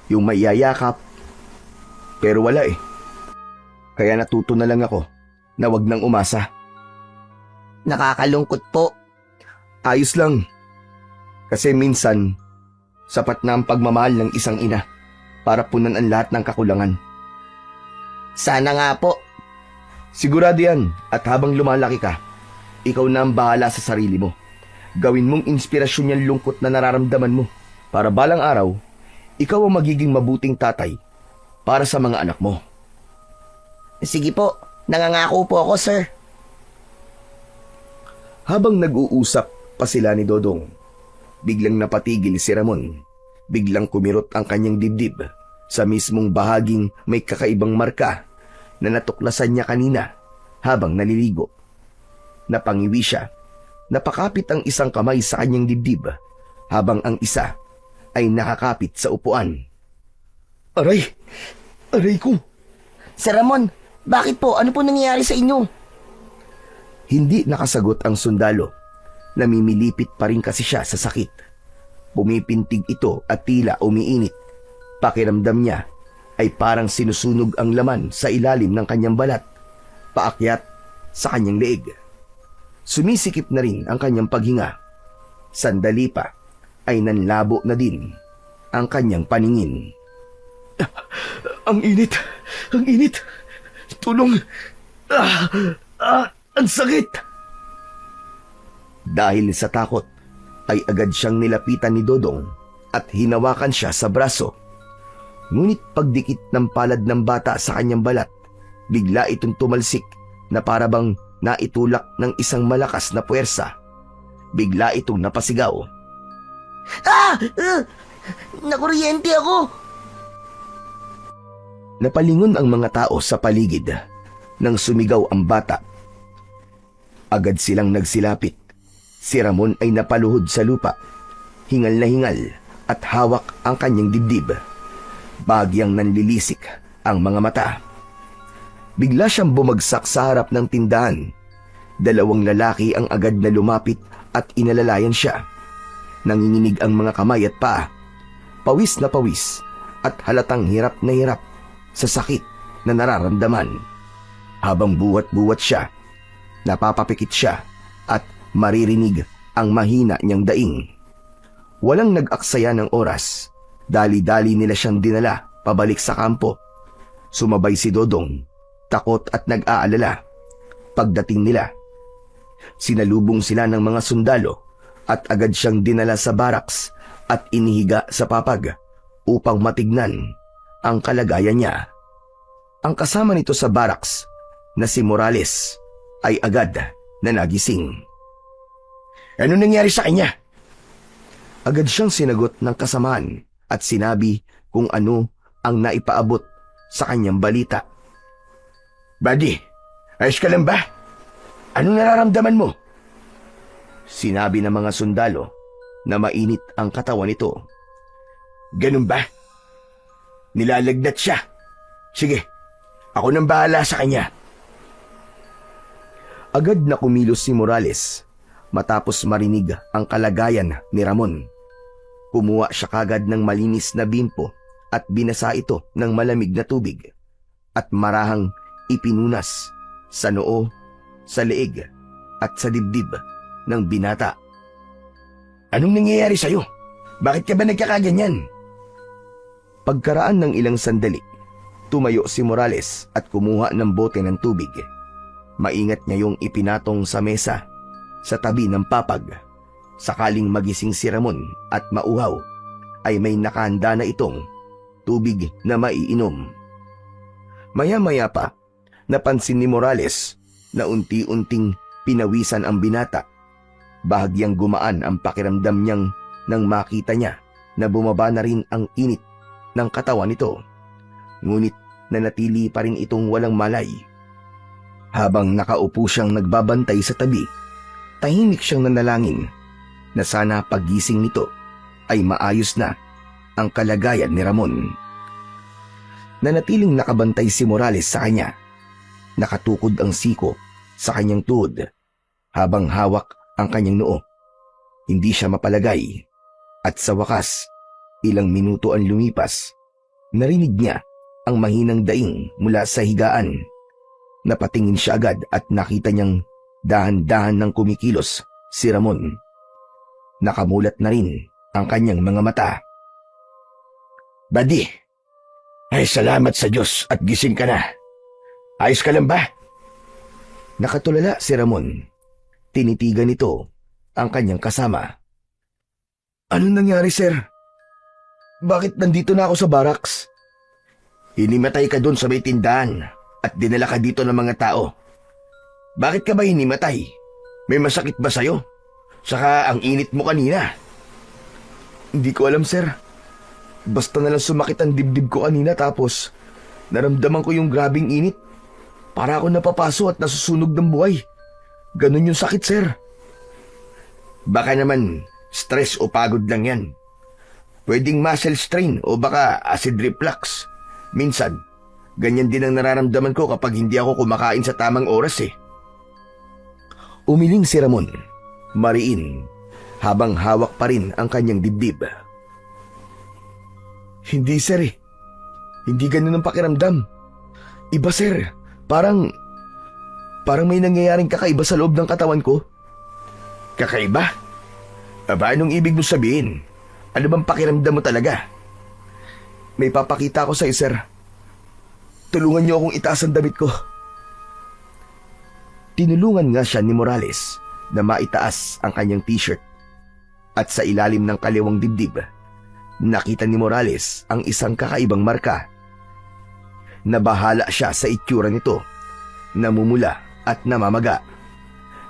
yung may yayakap. Pero wala eh. Kaya natuto na lang ako na wag nang umasa. Nakakalungkot po. Ayos lang. Kasi minsan, sapat na ang pagmamahal ng isang ina para punan ang lahat ng kakulangan. Sana nga po. Sigurado yan at habang lumalaki ka, ikaw na ang bahala sa sarili mo. Gawin mong inspirasyon yung lungkot na nararamdaman mo para balang araw, ikaw ang magiging mabuting tatay para sa mga anak mo. Sige po, Nangangako po ako, sir. Habang nag-uusap pa sila ni Dodong, biglang napatigil si Ramon. Biglang kumirot ang kanyang dibdib sa mismong bahaging may kakaibang marka na natuklasan niya kanina habang naliligo. Napangiwi siya. Napakapit ang isang kamay sa kanyang dibdib habang ang isa ay nakakapit sa upuan. Aray! Aray ko! Sir Ramon, bakit po? Ano po nangyayari sa inyo? Hindi nakasagot ang sundalo. Namimilipit pa rin kasi siya sa sakit. Pumipintig ito at tila umiinit. Pakiramdam niya ay parang sinusunog ang laman sa ilalim ng kanyang balat, paakyat sa kanyang leeg. Sumisikip na rin ang kanyang paghinga. Sandali pa ay nanlabo na din ang kanyang paningin. Ang init! Ang init! Tulong! Ang sakit! Dahil sa takot, ay agad siyang nilapitan ni Dodong at hinawakan siya sa braso. Ngunit pagdikit ng palad ng bata sa kanyang balat, bigla itong tumalsik na parabang naitulak ng isang malakas na puwersa. Bigla itong napasigaw. Nakuryente ako! Napalingon ang mga tao sa paligid nang sumigaw ang bata. Agad silang nagsilapit. Si Ramon ay napaluhod sa lupa. Hingal na hingal at hawak ang kanyang dibdib. Bagyang nanlilisik ang mga mata. Bigla siyang bumagsak sa harap ng tindahan. Dalawang lalaki ang agad na lumapit at inalalayan siya. Nanginginig ang mga kamay at paa. Pawis na pawis at halatang hirap na hirap sa sakit na nararamdaman. Habang buwat-buwat siya, napapapikit siya at maririnig ang mahina niyang daing. Walang nag-aksaya ng oras. Dali-dali nila siyang dinala pabalik sa kampo. Sumabay si Dodong, takot at nag-aalala. Pagdating nila, sinalubong sila ng mga sundalo at agad siyang dinala sa baraks at inihiga sa papag upang matignan ang kalagayan niya. Ang kasama nito sa baraks na si Morales ay agad na nagising. Ano nangyari sa kanya? Agad siyang sinagot ng kasamaan at sinabi kung ano ang naipaabot sa kanyang balita. Buddy, ayos ka lang ba? Anong nararamdaman mo? Sinabi ng mga sundalo na mainit ang katawan nito. Ganun ba? Nilalagnat siya. Sige, ako nang bahala sa kanya. Agad na kumilos si Morales matapos marinig ang kalagayan ni Ramon. Kumuha siya kagad ng malinis na bimpo at binasa ito ng malamig na tubig at marahang ipinunas sa noo, sa leeg at sa dibdib ng binata. Anong nangyayari sa'yo? Bakit ka ba nagkakaganyan? Pagkaraan ng ilang sandali, tumayo si Morales at kumuha ng bote ng tubig. Maingat niya yung ipinatong sa mesa sa tabi ng papag. Sakaling magising si Ramon at mauhaw, ay may nakahanda na itong tubig na maiinom. Maya-maya pa, napansin ni Morales na unti-unting pinawisan ang binata. Bahagyang gumaan ang pakiramdam niyang nang makita niya na bumaba na rin ang init ng katawan nito. Ngunit nanatili pa rin itong walang malay. Habang nakaupo siyang nagbabantay sa tabi, tahimik siyang nanalangin na sana paggising nito ay maayos na ang kalagayan ni Ramon. Nanatiling nakabantay si Morales sa kanya. Nakatukod ang siko sa kanyang tuhod habang hawak ang kanyang noo. Hindi siya mapalagay at sa wakas, ilang minuto ang lumipas, narinig niya ang mahinang daing mula sa higaan. Napatingin siya agad at nakita niyang dahan-dahan ng kumikilos si Ramon. Nakamulat na rin ang kanyang mga mata. Buddy, ay salamat sa Diyos at gising ka na. Ayos ka lang ba? Nakatulala si Ramon. Tinitigan nito ang kanyang kasama. Anong nangyari, sir? Bakit nandito na ako sa barracks? Hinimatay ka doon sa may tindahan at dinala ka dito ng mga tao. Bakit ka ba hinimatay? May masakit ba sa'yo? Saka ang init mo kanina. Hindi ko alam, sir. Basta na lang sumakit ang dibdib ko kanina tapos naramdaman ko yung grabing init. Para ako napapaso at nasusunog ng buhay. Ganun yung sakit, sir. Baka naman stress o pagod lang yan. Pwedeng muscle strain o baka acid reflux. Minsan, ganyan din ang nararamdaman ko kapag hindi ako kumakain sa tamang oras eh. Umiling si Ramon, mariin, habang hawak pa rin ang kanyang dibdib. Hindi, sir eh. Hindi ganun ang pakiramdam. Iba, sir. Parang may nangyayaring kakaiba sa loob ng katawan ko. Kakaiba? Aba, anong ibig mo sabihin? Ano bang pakiramdam mo talaga? May papakita ko sa'yo, sir. Tulungan niyo akong itaas ang damit ko. Tinulungan nga siya ni Morales na maitaas ang kanyang t-shirt. At sa ilalim ng kaliwang dibdib, nakita ni Morales ang isang kakaibang marka. Nabahala siya sa itsura nito, namumula at namamaga.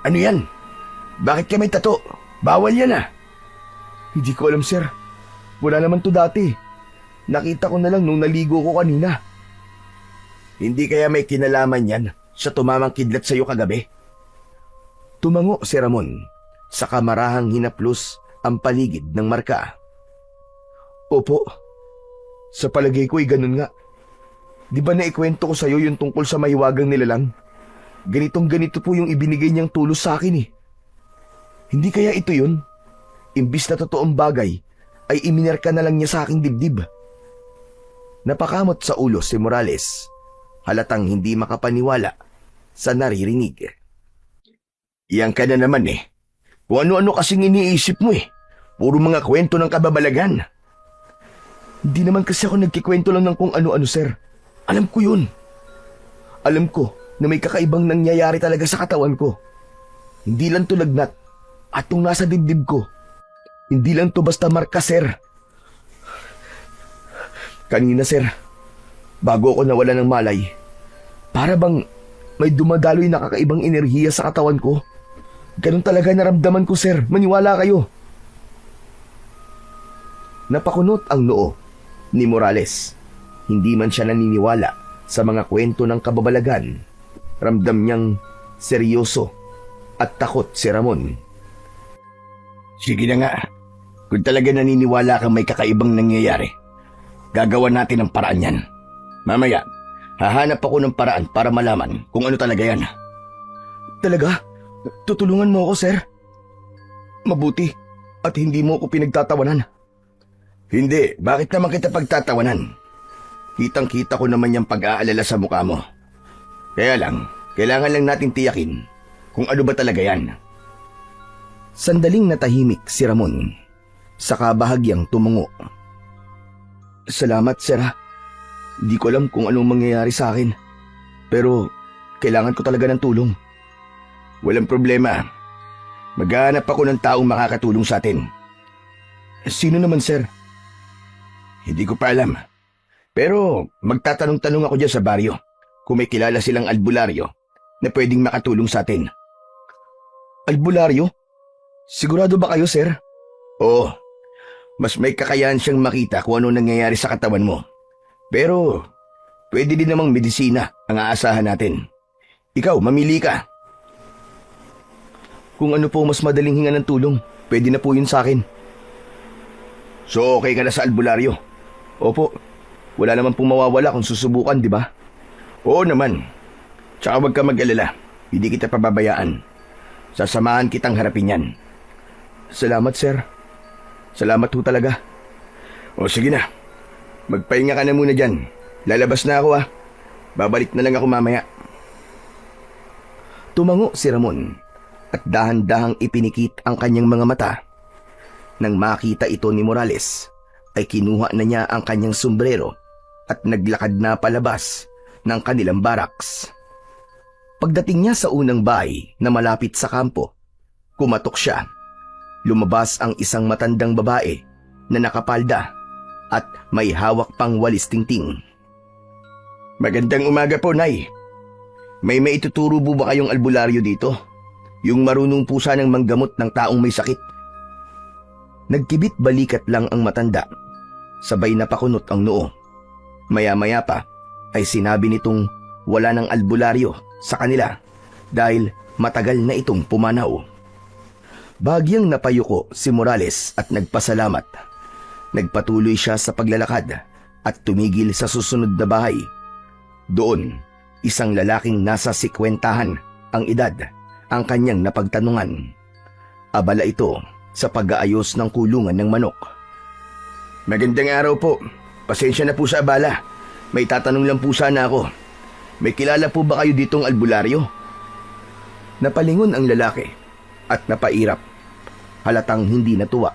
Ano yan? Bakit ka may tato? Bawal yan ah! Hindi ko alam, sir. Wala naman to dati. Nakita ko na lang nung naligo ko kanina. Hindi kaya may kinalaman yan sa tumamang kidlat sa'yo kagabi? Tumango si Ramon sa kamarahang hinaplos ang paligid ng marka. Opo. Sa palagay ko'y ganun nga. Di ba naikwento ko sa'yo yung tungkol sa mahiwagang nilalang? Ganitong ganito po yung ibinigay niyang tulos sa akin eh. Hindi kaya ito yun? Imbis na totoong bagay, ay iminerka na lang niya sa aking dibdib. Napakamot sa ulo si Morales, halatang hindi makapaniwala sa naririnig. Iyan ka na naman eh. Kung ano-ano kasing iniisip mo eh. Puro mga kwento ng kababalagan. Hindi naman kasi ako nagkikwento lang ng kung ano-ano, sir. Alam ko yun. Alam ko na may kakaibang nangyayari talaga sa katawan ko. Hindi lang to lagnat at tong nasa dibdib ko. Hindi lang to basta marka, sir. Kanina, sir, bago ako nawala ng malay, para bang may dumadaloy na kakaibang enerhiya sa katawan ko. Ganun talaga naramdaman ko, sir. Maniwala kayo. Napakunot ang noo ni Morales. Hindi man siya naniniwala sa mga kwento ng kababalagan. Ramdam niyang seryoso at takot si Ramon. Sige na nga. Kung talaga naniniwala kang may kakaibang nangyayari, gagawa natin ang paraan yan. Mamaya, hahanap ako ng paraan para malaman kung ano talaga yan. Talaga? Tutulungan mo ako, sir? Mabuti at hindi mo ako pinagtatawanan. Hindi, bakit naman kita pagtatawanan? Kitang-kita ko naman yung pag-aalala sa mukha mo. Kaya lang, kailangan lang natin tiyakin kung ano ba talaga yan. Sandaling natahimik si Ramon, saka bahagyang tumungo. Salamat, sir. Hindi ko alam kung anong mangyayari sa akin. Pero kailangan ko talaga ng tulong. Walang problema. Maghahanap ako ng taong makakatulong sa atin. Sino naman, sir? Hindi ko pa alam. Pero magtatanong-tanong ako dyan sa baryo kung may kilala silang albularyo na pwedeng makatulong sa atin. Albularyo? Sigurado ba kayo, sir? Oo. Mas may kakayahan siyang makita kung ano nangyayari sa katawan mo. Pero pwede din namang medisina ang aasahan natin. Ikaw, mamili ka. Kung ano po mas madaling hinga ng tulong, pwede na po yun sa akin. So okay ka na sa albularyo? Opo. Wala naman pong mawawala kung susubukan, di ba? Oo naman. Tsaka huwag ka mag-alala. Hindi kita pababayaan. Sasamahan kitang harapin yan. Salamat, sir. Salamat ho talaga. O sige na. Magpahinga ka na muna dyan. Lalabas na ako ah. Babalik na lang ako mamaya. Tumango si Ramon at dahan-dahang ipinikit ang kanyang mga mata. Nang makita ito ni Morales, ay kinuha na niya ang kanyang sombrero at naglakad na palabas ng kanilang baraks. Pagdating niya sa unang bahay na malapit sa kampo, kumatok siya. Lumabas ang isang matandang babae na nakapalda at may hawak pang walis tingting. Magandang umaga po, Nay. May maituturo po ba kayong albularyo dito? Yung marunong po sanang manggamot ng taong may sakit. Nagkibit balikat lang ang matanda. Sabay napakunot ang noo. Maya-maya pa ay sinabi nitong wala ng albularyo sa kanila dahil matagal na itong pumanaw. Bagyang napayuko si Morales at nagpasalamat. Nagpatuloy siya sa paglalakad at tumigil sa susunod na bahay. Doon, isang lalaking nasa 50 ang edad ang kanyang napagtanungan. Abala ito sa pag-aayos ng kulungan ng manok. Magandang araw po. Pasensya na po sa abala. May tatanong lang po sana ako. May kilala po ba kayo ditong albularyo? Napalingon ang lalaki at napairap. Halatang hindi natuwa.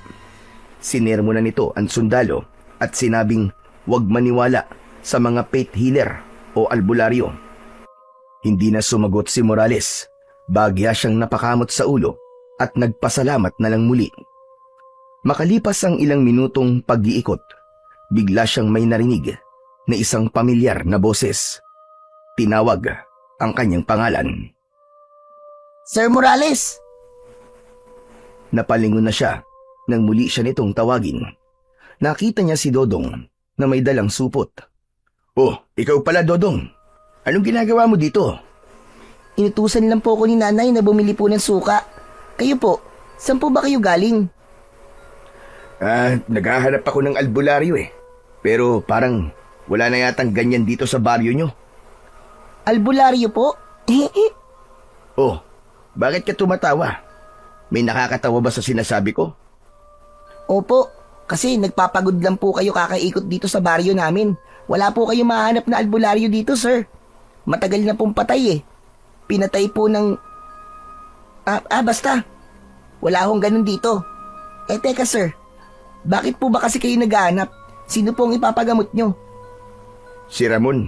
Sinermo na nito ang sundalo at sinabing huwag maniwala sa mga faith healer o albularyo. Hindi na sumagot si Morales. Bagya siyang napakamot sa ulo at nagpasalamat na lang muli. Makalipas ang ilang minutong pag-iikot, bigla siyang may narinig na isang pamilyar na boses. Tinawag ang kanyang pangalan. Sir Morales! Napalingon na siya nang muli siya nitong tawagin. Nakita niya si Dodong na may dalang supot. Oh, ikaw pala Dodong. Anong ginagawa mo dito? Inutusan lang po ako ni nanay na bumili po ng suka. Kayo po, saan po ba kayo galing? Naghahanap ako ng albularyo eh. Pero parang wala na yatang ganyan dito sa baryo nyo. Albularyo po? Oh, bakit ka tumatawa? May nakakatawa ba sa sinasabi ko? Opo, kasi nagpapagod lang po kayo kakaikot dito sa baryo namin. Wala po kayo mahanap na albularyo dito, sir. Matagal na pong patay eh. Pinatay po ng... basta. Wala akong ganun dito. Teka sir, bakit po ba kasi kayo naghahanap? Sino pong ipapagamot nyo? Si Ramon.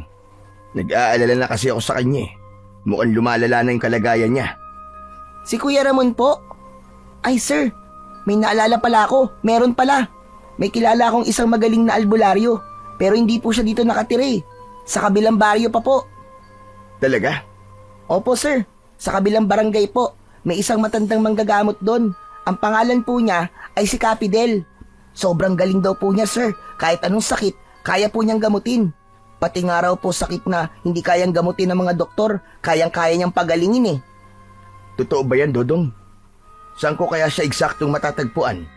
Nag-aalala na kasi ako sa kanya eh. Mukhang lumalala na yung kalagayan niya. Si Kuya Ramon po? Ay sir, may naalala pala ako. Meron pala. May kilala akong isang magaling na albularyo. Pero hindi po siya dito nakatira eh. Sa kabilang baryo pa po. Talaga? Opo sir, sa kabilang barangay po. May isang matandang manggagamot doon. Ang pangalan po niya ay si Capidel. Sobrang galing daw po niya sir. Kahit anong sakit, kaya po niyang gamutin. Pati nga raw po sakit na hindi kayang gamutin ng mga doktor, kayang-kaya niyang pagalingin eh. Totoo ba yan, Dodong? Saan ko kaya siya eksaktong matatagpuan?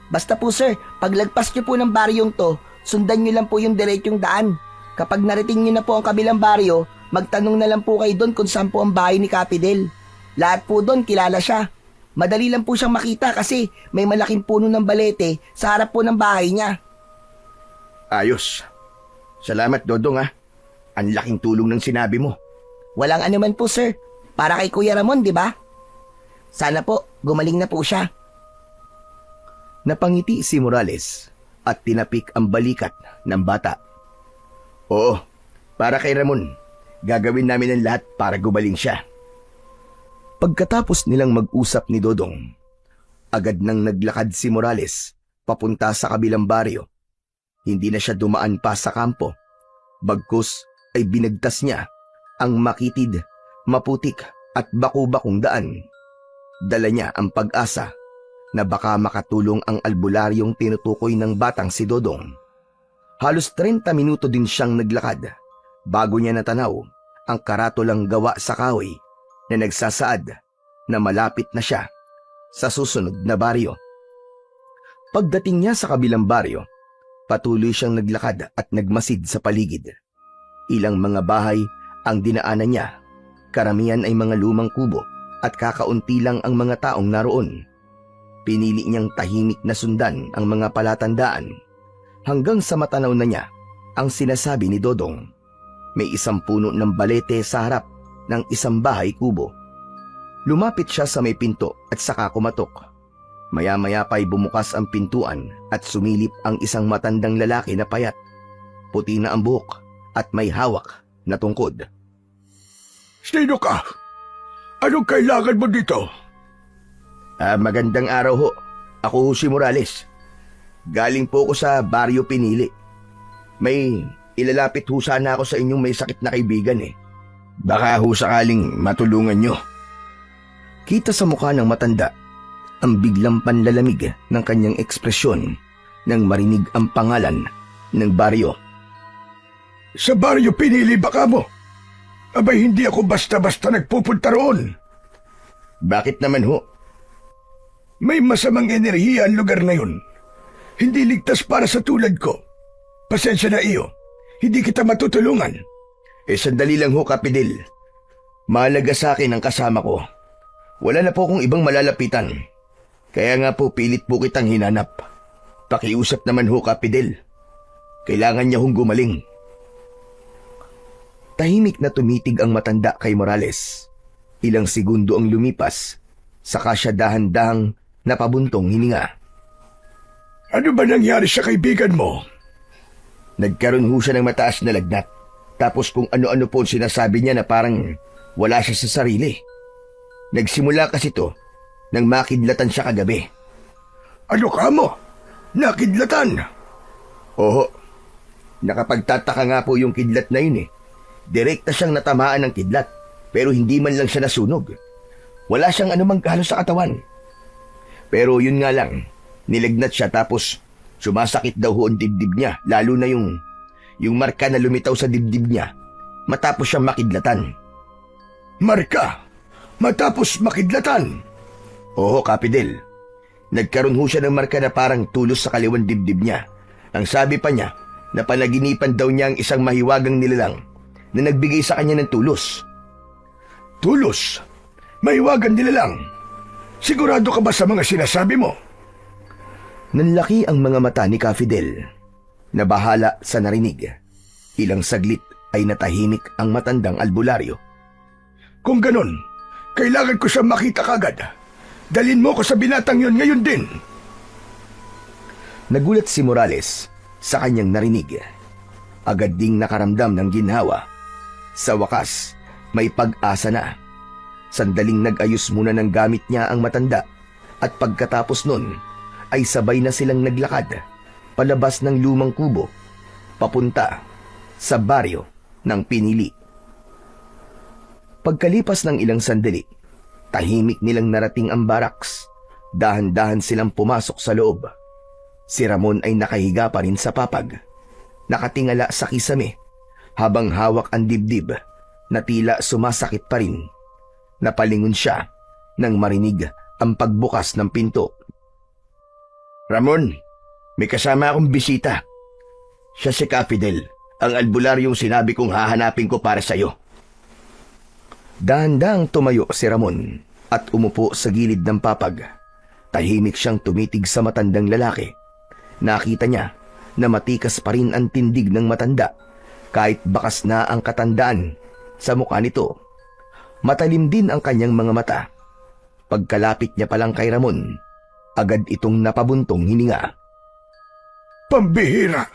Basta po sir, paglagpas niyo po ng baryong to, sundan niyo lang po yung diretsong daan. Kapag narating niyo na po ang kabilang baryo, magtanong na lang po kayo doon kung saan po ang bahay ni Capidel. Lahat po doon kilala siya. Madali lang po siyang makita kasi may malaking puno ng balete sa harap po ng bahay niya. Ayos. Salamat, Dodong ha. Ang laking tulong ng sinabi mo. Walang anuman po sir. Para kay Kuya Ramon, di ba? Sana po, gumaling na po siya. Napangiti si Morales at tinapik ang balikat ng bata. Oo, para kay Ramon. Gagawin namin ang lahat para gumaling siya. Pagkatapos nilang mag-usap ni Dodong, agad nang naglakad si Morales papunta sa kabilang baryo. Hindi na siya dumaan pa sa kampo. Bagkus ay binagtas niya ang makitid, maputik at baku-bakong daan. Dala niya ang pag-asa na baka makatulong ang albularyong tinutukoy ng batang si Dodong. Halos 30 minuto din siyang naglakad bago niya natanaw ang karatolang gawa sa kahoy na nagsasaad na malapit na siya sa susunod na baryo. Pagdating niya sa kabilang baryo, patuloy siyang naglakad at nagmasid sa paligid. Ilang mga bahay ang dinaanan niya. Karamihan ay mga lumang kubo at kakaunti lang ang mga taong naroon. Pinili niyang tahimik na sundan ang mga palatandaan hanggang sa matanaw na niya ang sinasabi ni Dodong. May isang puno ng balete sa harap ng isang bahay kubo. Lumapit siya sa may pinto at saka kumatok. Maya-maya pa'y bumukas ang pintuan at sumilip ang isang matandang lalaki na payat. Puti na ang buhok at may hawak na tungkod. Sino ka? Anong kailangan mo dito? Magandang araw ho. Ako ho si Morales. Galing po ako sa Baryo Pinili. May ilalapit ho sana ako sa inyong may sakit na kaibigan eh. Baka ho sakaling matulungan nyo. Kita sa mukha ng matanda ang biglang panlalamig ng kanyang ekspresyon nang marinig ang pangalan ng baryo. Sa baryo pinili baka mo? Abay hindi ako basta-basta nagpupunta roon. Bakit naman ho? May masamang enerhiya ang lugar na yun. Hindi ligtas para sa tulad ko. Pasensya na iyo. Hindi kita matutulungan. Sandali lang ho, Kapidel. Mahalaga sa akin ang kasama ko. Wala na po akong ibang malalapitan. Kaya nga po pilit po kitang hinanap. Pakiusap naman ho, Kapidel. Kailangan niya hong gumaling. Tahimik na tumitig ang matanda kay Morales. Ilang segundo ang lumipas, saka siya dahan-dahang napabuntong hininga. Ano ba nangyari sa kaibigan mo? Nagkaroon ho siya ng mataas na lagnat. Tapos kung ano-ano po sinasabi niya na parang wala siya sa sarili. Nagsimula kasi to nang makidlatan siya kagabi. Ano ka mo? Nakidlatan? Oho, nakapagtataka nga po yung kidlat na yun eh. Direkta siyang natamaan ng kidlat, pero hindi man lang siya nasunog. Wala siyang anumang kahalo sa katawan. Pero yun nga lang, nilagnat siya tapos sumasakit daw ho ang dibdib niya, lalo na yung marka na lumitaw sa dibdib niya matapos siyang makidlatan. Marka? Matapos makidlatan? Oo, Kapidel. Nagkaroon ho siya ng marka na parang tulos sa kaliwang dibdib niya. Ang sabi pa niya, napanaginipan daw niya ang isang mahiwagang nilalang na nagbigay sa kanya ng tulos. Tulos? Mahiwagan nila lang. Sigurado ka ba sa mga sinasabi mo? Nanlaki ang mga mata ni Kapidel. Nabahala sa narinig. Ilang saglit ay natahimik ang matandang albularyo. Kung ganon, kailangan ko siya makita kagad. Dalin mo ko sa binatang yon ngayon din. Nagulat si Morales sa kanyang narinig. Agad ding nakaramdam ng ginhawa. Sa wakas, may pag-asa na. Sandaling nag-ayos muna ng gamit niya ang matanda at pagkatapos nun ay sabay na silang naglakad palabas ng lumang kubo papunta sa baryo ng Pinili. Pagkalipas ng ilang sandali, tahimik nilang narating ang baraks. Dahan-dahan silang pumasok sa loob. Si Ramon ay nakahiga pa rin sa papag. Nakatingala sa kisame habang hawak ang dibdib na tila sumasakit pa rin. Napalingon siya nang marinig ang pagbukas ng pinto. Ramon, may kasama akong bisita. Siya si Kapidel, ang albularyong sinabi kong hahanapin ko para sa'yo. Dahan-dahang tumayo si Ramon at umupo sa gilid ng papag. Tahimik siyang tumitig sa matandang lalaki. Nakita niya na matikas pa rin ang tindig ng matanda kahit bakas na ang katandaan sa mukha nito. Matalim din ang kanyang mga mata. Pagkalapit niya palang kay Ramon, agad itong napabuntong hininga. Pambihira!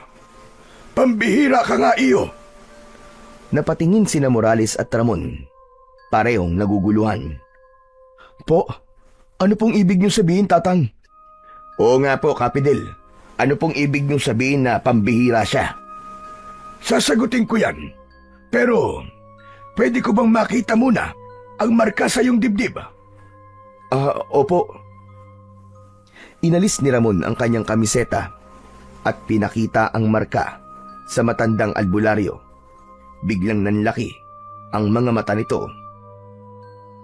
Pambihira ka nga iyo! Napatingin sina Morales at Ramon. Parehong naguguluhan. Po, ano pong ibig niyong sabihin, Tatang? Oo nga po, Kapidel. Ano pong ibig niyong sabihin na pambihira siya? Sasagutin ko yan. Pero, pwede ko bang makita muna ang marka sa iyong dibdib? Opo. Inalis ni Ramon ang kanyang kamiseta at pinakita ang marka sa matandang albularyo. Biglang nanlaki ang mga mata nito.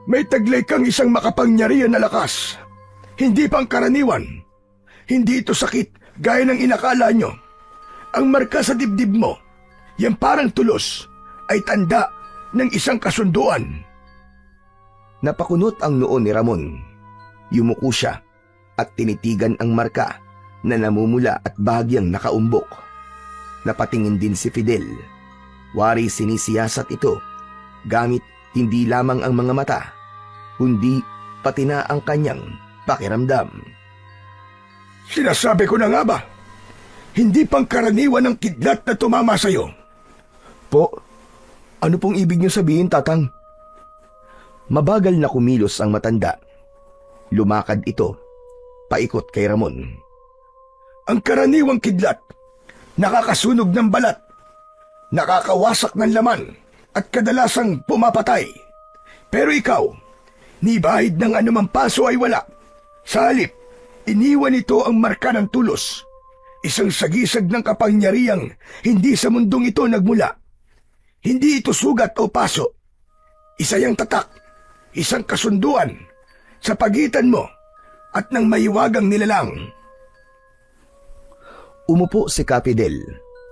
May taglay kang isang makapangyarihan na lakas. Hindi pang karaniwan. Hindi ito sakit gaya ng inakala nyo. Ang marka sa dibdib mo, yan parang tulos, ay tanda ng isang kasunduan. Napakunot ang noo ni Ramon. Yumuko siya at tinitigan ang marka na namumula at bahagyang nakaumbok. Napatingin din si Fidel. Wari sinisiyasat ito gamit hindi lamang ang mga mata, kundi pati na ang kanyang pakiramdam. Sinasabi ko na nga ba? Hindi pang karaniwan ang kidlat na tumama sa'yo. Po, ano pong ibig niyo sabihin, Tatang? Mabagal na kumilos ang matanda. Lumakad ito, paikot kay Ramon. Ang karaniwang kidlat, nakakasunog ng balat, nakakawasak ng laman, at kadalasang pumapatay. Pero ikaw, ni bahid ng anumang paso ay wala. Sa halip, iniwan ito ang marka ng tulos. Isang sagisag ng kapangyarihang hindi sa mundong ito nagmula. Hindi ito sugat o paso. Isa yang tatak, isang kasunduan sa pagitan mo at ng mahiwagang nilalang. Umupo si Capidel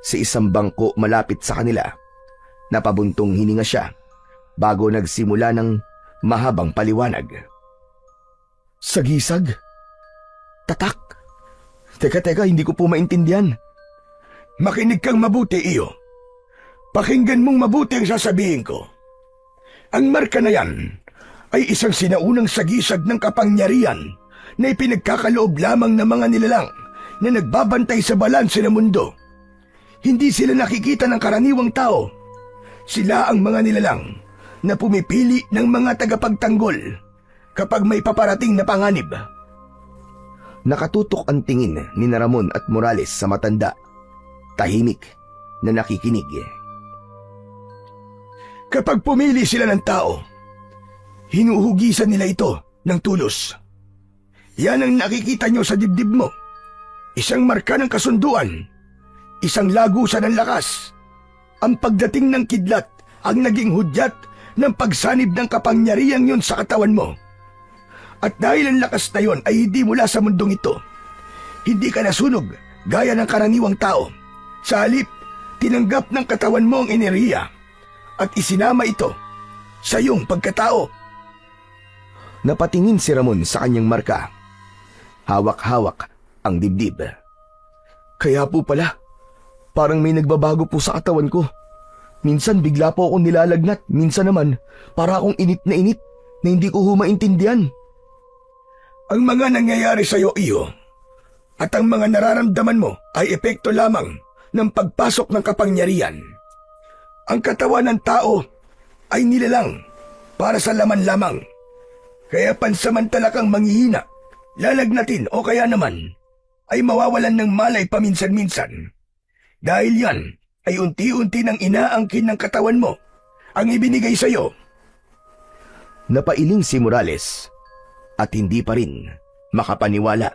sa isang bangko malapit sa kanila. Napabuntong hininga siya bago nagsimula ng mahabang paliwanag. Sagisag? Tatak? Teka, hindi ko po maintindihan. Makinig kang mabuti, iyo. Pakinggan mong mabuti ang sasabihin ko. Ang marka na yan ay isang sinaunang sagisag ng kapangyarihan na ipinagkakaloob lamang ng mga nilalang na nagbabantay sa balanse ng mundo. Hindi sila nakikita ng karaniwang tao. Sila ang mga nilalang na pumipili ng mga tagapagtanggol kapag may paparating na panganib. Nakatutok ang tingin ni Ramon at Morales sa matanda. Tahimik na nakikinig. Kapag pumili sila ng tao, hinuhugisan nila ito ng tulos. Yan ang nakikita nyo sa dibdib mo. Isang marka ng kasunduan, isang lagusan ng lakas. Ang pagdating ng kidlat ang naging hudyat ng pagsanib ng kapangyarihang yon sa katawan mo. At dahil ang lakas na yon ay hindi mula sa mundong ito, hindi ka nasunog gaya ng karaniwang tao. Sa halip, tinanggap ng katawan mo ang enerhiya at isinama ito sa iyong pagkatao. Napatingin si Ramon sa kanyang marka. Hawak-hawak ang dibdib. Kaya po pala, parang may nagbabago po sa katawan ko. Minsan bigla po akong nilalagnat, minsan naman para akong init na hindi ko humaintindihan. Ang mga nangyayari sa iyo, iyo, at ang mga nararamdaman mo ay epekto lamang ng pagpasok ng kapangyarihan. Ang katawan ng tao ay nilalang para sa laman lamang. Kaya pansamantala kang manghihina, lalagnatin o kaya naman ay mawawalan ng malay paminsan-minsan. Dahil yan ay unti-unti nang inaangkin ng katawan mo ang ibinigay sa iyo. Napailing si Morales at hindi pa rin makapaniwala.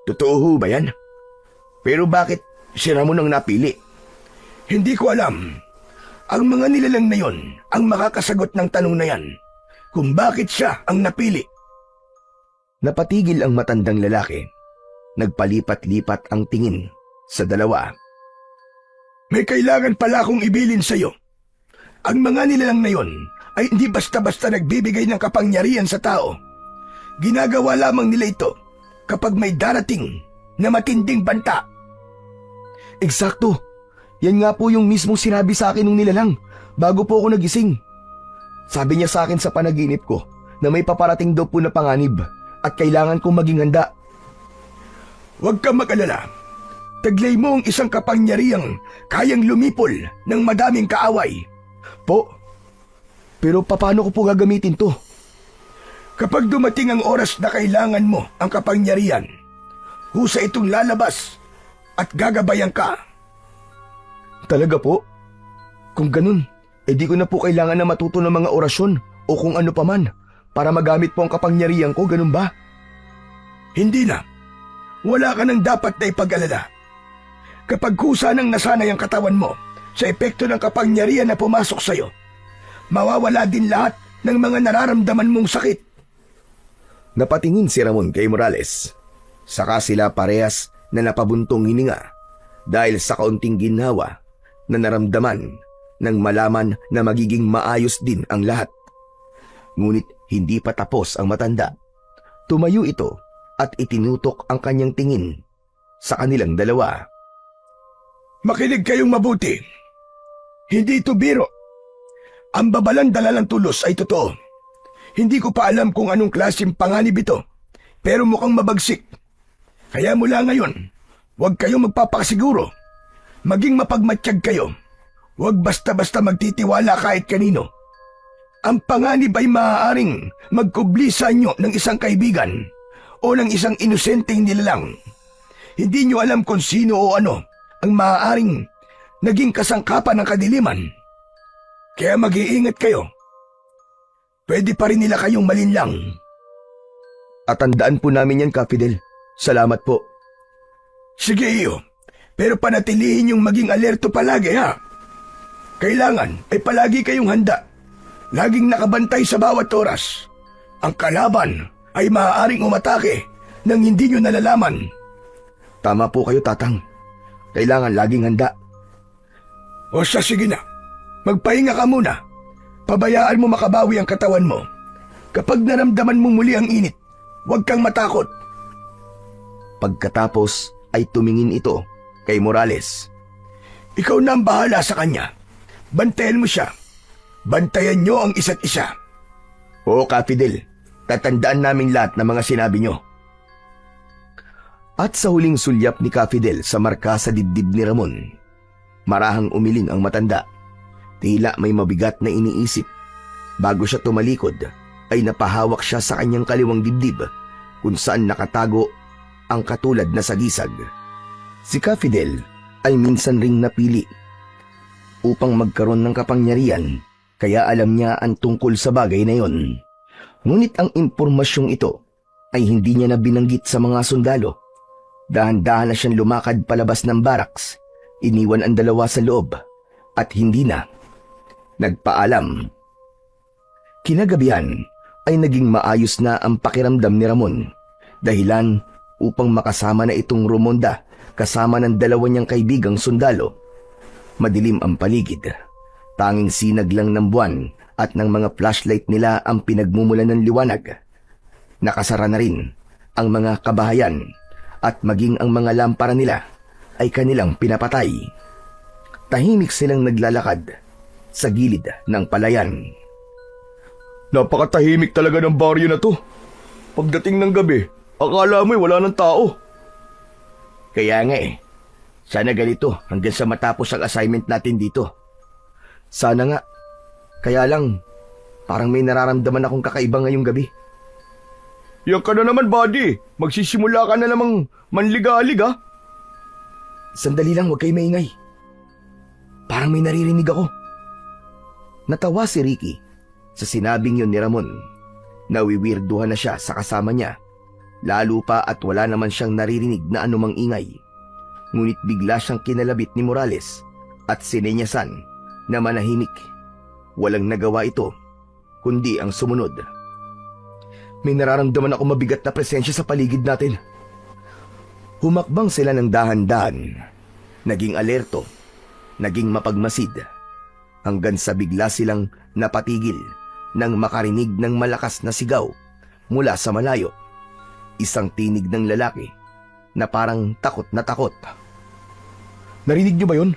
Totoo ho ba yan? Pero bakit si Ramon ang napili? Hindi ko alam. Ang mga nilalang na yon ang makakasagot ng tanong na yan kung bakit siya ang napili. Napatigil ang matandang lalaki. Nagpalipat-lipat ang tingin sa dalawa. May kailangan pala akong ibilin sa iyo. Ang mga nilalang na yon ay hindi basta-basta nagbibigay ng kapangyarihan sa tao. Ginagawa lamang nila ito kapag may darating na matinding banta. Eksakto. Yan nga po yung mismong sinabi sa akin nung nilalang bago po ako nagising. Sabi niya sa akin sa panaginip ko na may paparating daw po na panganib at kailangan kong maging handa. Huwag kang mag-alala. Taglay mo ang isang kapangyarihang kayang lumipol ng madaming kaaway. Po, pero paano ko po gagamitin to? Kapag dumating ang oras na kailangan mo ang kapangyarihan, husa itong lalabas at gagabayan ka. Talaga po? Kung ganun, di ko na po kailangan na matuto ng mga orasyon o kung ano paman para magamit po ang kapangyarihan ko, ganun ba? Hindi na. Wala ka nang dapat na ipag-alala. Kapag kusa nang nasanay ang katawan mo sa epekto ng kapangyarihan na pumasok sa'yo, mawawala din lahat ng mga nararamdaman mong sakit. Napatingin si Ramon kay Morales. Saka sila parehas na napabuntong hininga dahil sa kaunting ginhawa na naramdaman nang malaman na magiging maayos din ang lahat. Ngunit hindi pa tapos ang matanda. Tumayo ito at itinutok ang kanyang tingin sa kanilang dalawa. Makinig kayong mabuti. Hindi ito biro. Ang babalandala ng tulos ay totoo. Hindi ko pa alam kung anong klaseng panganib ito, pero mukhang mabagsik. Kaya mula ngayon, huwag kayong magpapakasiguro. Maging mapagmatsyag kayo. Huwag basta-basta magtitiwala kahit kanino. Ang panganib ay maaaring magkubli sa inyo ng isang kaibigan o ng isang inosenteng nilalang. Hindi nyo alam kung sino o ano ang maaaring naging kasangkapan ng kadiliman. Kaya mag-iingat kayo. Pwede pa rin nila kayong malinlang. At tandaan po namin yan, Ka-Fidel. Salamat po. Sige iyo, pero panatilihin yung maging alerto palagi ha. Kailangan ay palagi kayong handa. Laging nakabantay sa bawat oras. Ang kalaban ay maaaring umatake nang hindi nyo nalalaman. Tama po kayo, Tatang. Kailangan laging handa. O siya, sige na. Magpahinga ka muna. Pabayaan mo makabawi ang katawan mo. Kapag naramdaman mo muli ang init, huwag kang matakot. Pagkatapos ay tumingin ito kay Morales. Ikaw na ang bahala sa kanya. Bantayan mo siya. Bantayan nyo ang isa't isa. Oo, Ka-Fidel. Tatandaan namin lahat ng mga sinabi nyo. At sa huling sulyap ni Ka-Fidel sa marka sa dibdib ni Ramon, marahang umiling ang matanda. Tila may mabigat na iniisip. Bago siya tumalikod, ay napahawak siya sa kanyang kaliwang dibdib kung saan nakatago ang katulad na sagisag. Si Ka-Fidel ay minsan ring napili upang magkaroon ng kapangyarihan, kaya alam niya ang tungkol sa bagay na yon. Ngunit ang impormasyong ito ay hindi niya na binanggit sa mga sundalo. Dahan-dahan na siyang lumakad palabas ng baraks, iniwan ang dalawa sa loob at hindi na nagpaalam. Kinagabihan ay naging maayos na ang pakiramdam ni Ramon, dahilan upang makasama na itong rumonda kasama ng dalawa niyang kaibigang sundalo. Madilim ang paligid, tanging sinag lang ng buwan at ng mga flashlight nila ang pinagmumulan ng liwanag. Nakasara na rin ang mga kabahayan at maging ang mga lampara nila ay kanilang pinapatay. Tahimik silang naglalakad sa gilid ng palayan. Napakatahimik talaga ng baryo na to. Pagdating ng gabi, akala mo'y wala ng tao. Kaya nga sana ganito hanggang sa matapos ang assignment natin dito. Sana nga. Kaya lang, parang may nararamdaman akong kakaiba ngayong gabi. Yan ka na naman, buddy. Magsisimula ka na namang manligalig, ha? Sandali lang, huwag kayo maingay. Parang may naririnig ako. Natawa si Ricky sa sinabing yun ni Ramon. Nawiwirduhan na siya sa kasama niya. Lalo pa at wala naman siyang naririnig na anumang ingay. Ngunit bigla siyang kinalabit ni Morales at sinenyasan na manahimik. Walang nagawa ito, kundi ang sumunod. May nararamdaman ako mabigat na presensya sa paligid natin. Humakbang sila ng dahan-dahan. Naging alerto, naging mapagmasid. Hanggang sa bigla silang napatigil nang makarinig ng malakas na sigaw mula sa malayo. Isang tinig ng lalaki na parang takot na takot. Narinig niyo ba yun?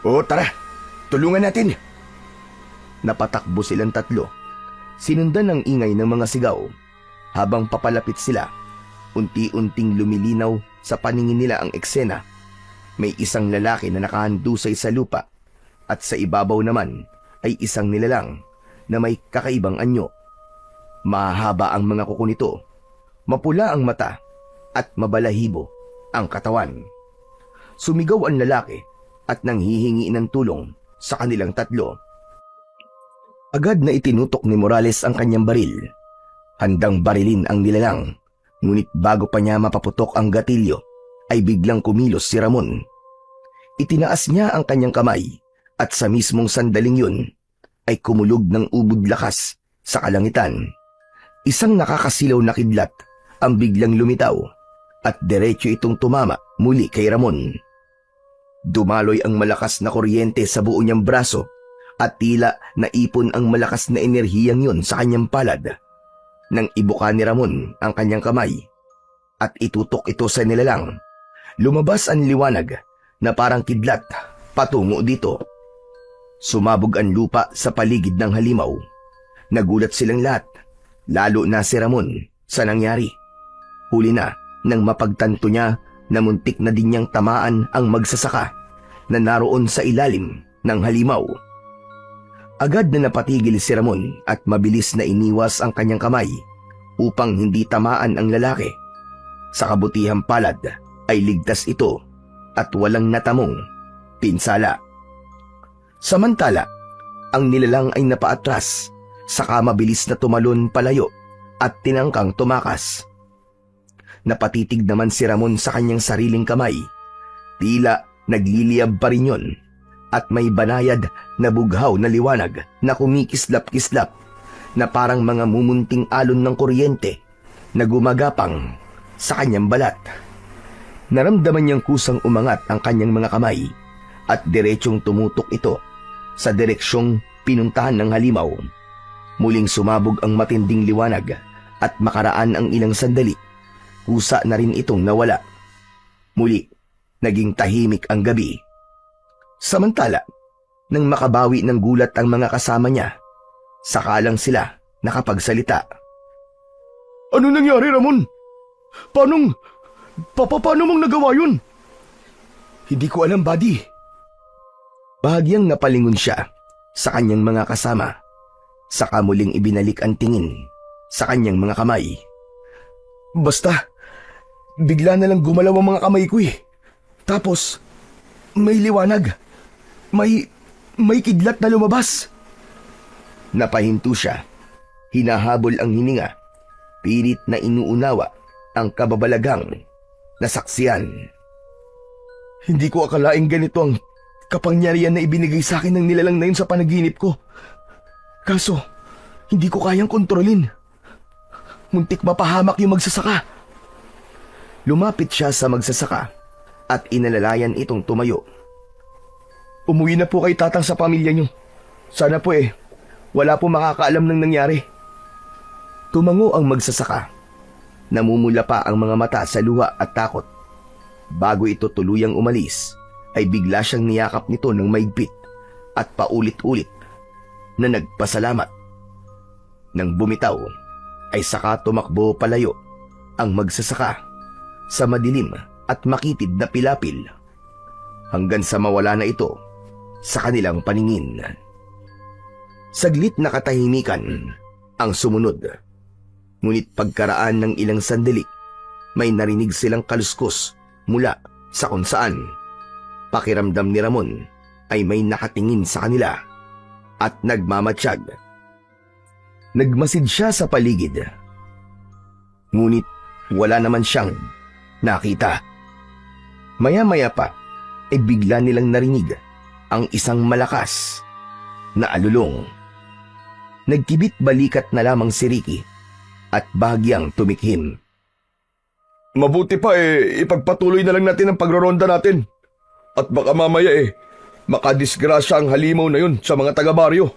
Oo, tara. Tulungan natin. Napatakbo silang tatlo. Sinundan ng ingay ng mga sigaw. Habang papalapit sila, unti-unting lumilinaw sa paningin nila ang eksena. May isang lalaki na nakahandusay sa lupa at sa ibabaw naman ay isang nilalang na may kakaibang anyo. Mahaba ang mga kuko nito, mapula ang mata at mabalahibo ang katawan. Sumigaw ang lalaki at nanghihingi ng tulong sa kanilang tatlo. Agad na itinutok ni Morales ang kanyang baril. Handang barilin ang nilalang, ngunit bago pa niya mapaputok ang gatilyo, ay biglang kumilos si Ramon. Itinaas niya ang kanyang kamay at sa mismong sandaling yun ay kumulog ng ubod lakas sa kalangitan. Isang nakakasilaw na kidlat ang biglang lumitaw at diretso itong tumama muli kay Ramon. Dumaloy ang malakas na kuryente sa buo niyang braso at tila naipon ang malakas na enerhiyang yun sa kanyang palad. Nang ibuka ni Ramon ang kanyang kamay at itutok ito sa nilalang, lumabas ang liwanag na parang kidlat patungo dito. Sumabog ang lupa sa paligid ng halimaw. Nagulat silang lahat, lalo na si Ramon sa nangyari. Huli na nang mapagtanto niya na muntik na din niyang tamaan ang magsasaka na naroon sa ilalim ng halimaw. Agad na napatigil si Ramon at mabilis na iniwas ang kanyang kamay upang hindi tamaan ang lalaki. Sa kabutihang palad ay ligtas ito at walang natamong pinsala. Samantala, ang nilalang ay napaatras, saka mabilis na tumalon palayo at tinangkang tumakas. Napatitig naman si Ramon sa kanyang sariling kamay. Tila nagliliyab pa rin yun at may banayad na bughaw na liwanag na kumikislap-kislap na parang mga mumunting alon ng kuryente na gumagapang sa kanyang balat. Naramdaman niyang kusang umangat ang kanyang mga kamay at diretsong tumutok ito sa direksyong pinuntahan ng halimaw. Muling sumabog ang matinding liwanag at makaraan ang ilang sandali, kusa na rin itong nawala. Muli, naging tahimik ang gabi. Samantala, nang makabawi ng gulat ang mga kasama niya, saka lang sila nakapagsalita. Ano nangyari, Ramon? Paano mong nagawa yun? Hindi ko alam, buddy. Bahagyang napalingon siya sa kanyang mga kasama, saka muling ibinalik ang tingin sa kanyang mga kamay. Basta, bigla na lang gumalaw ang mga kamay ko eh. Tapos, may liwanag. May kidlat na lumabas. Napahinto siya. Hinahabol ang hininga. Pilit na inuunawa ang kababalagang nasaksiyan. Hindi ko akalaing ganito ang kapangyarihan na ibinigay sa akin ng nilalang na yun sa panaginip ko. Kaso, hindi ko kayang kontrolin. Muntik mapahamak yung magsasaka. Lumapit siya sa magsasaka at inalalayan itong tumayo. Umuwi na po kay tatang sa pamilya niyo. Sana po wala po makakaalam ng nangyari. Tumango ang magsasaka. Namumula pa ang mga mata sa luha at takot. Bago ito tuluyang umalis, ay bigla siyang niyakap nito ng maigpit at paulit-ulit na nagpasalamat. Nang bumitaw, ay saka tumakbo palayo ang magsasaka sa madilim at makitid na pilapil hanggang sa mawala na ito sa kanilang paningin. Saglit na katahimikan ang sumunod. Ngunit pagkaraan ng ilang sandali, may narinig silang kaluskos mula sa kung saan. Pakiramdam ni Ramon ay may nakatingin sa kanila at nagmamatsyag. Nagmasid siya sa paligid. Ngunit wala naman siyang nakita. Maya-maya pa ay bigla nilang narinig ang isang malakas na alulong. Nagkibit balikat na lamang si Ricky at bahagyang tumikhim. Mabuti pa ipagpatuloy na lang natin ang pagroronda natin. At baka mamaya makadisgrasya ang halimaw na yun sa mga taga-baryo.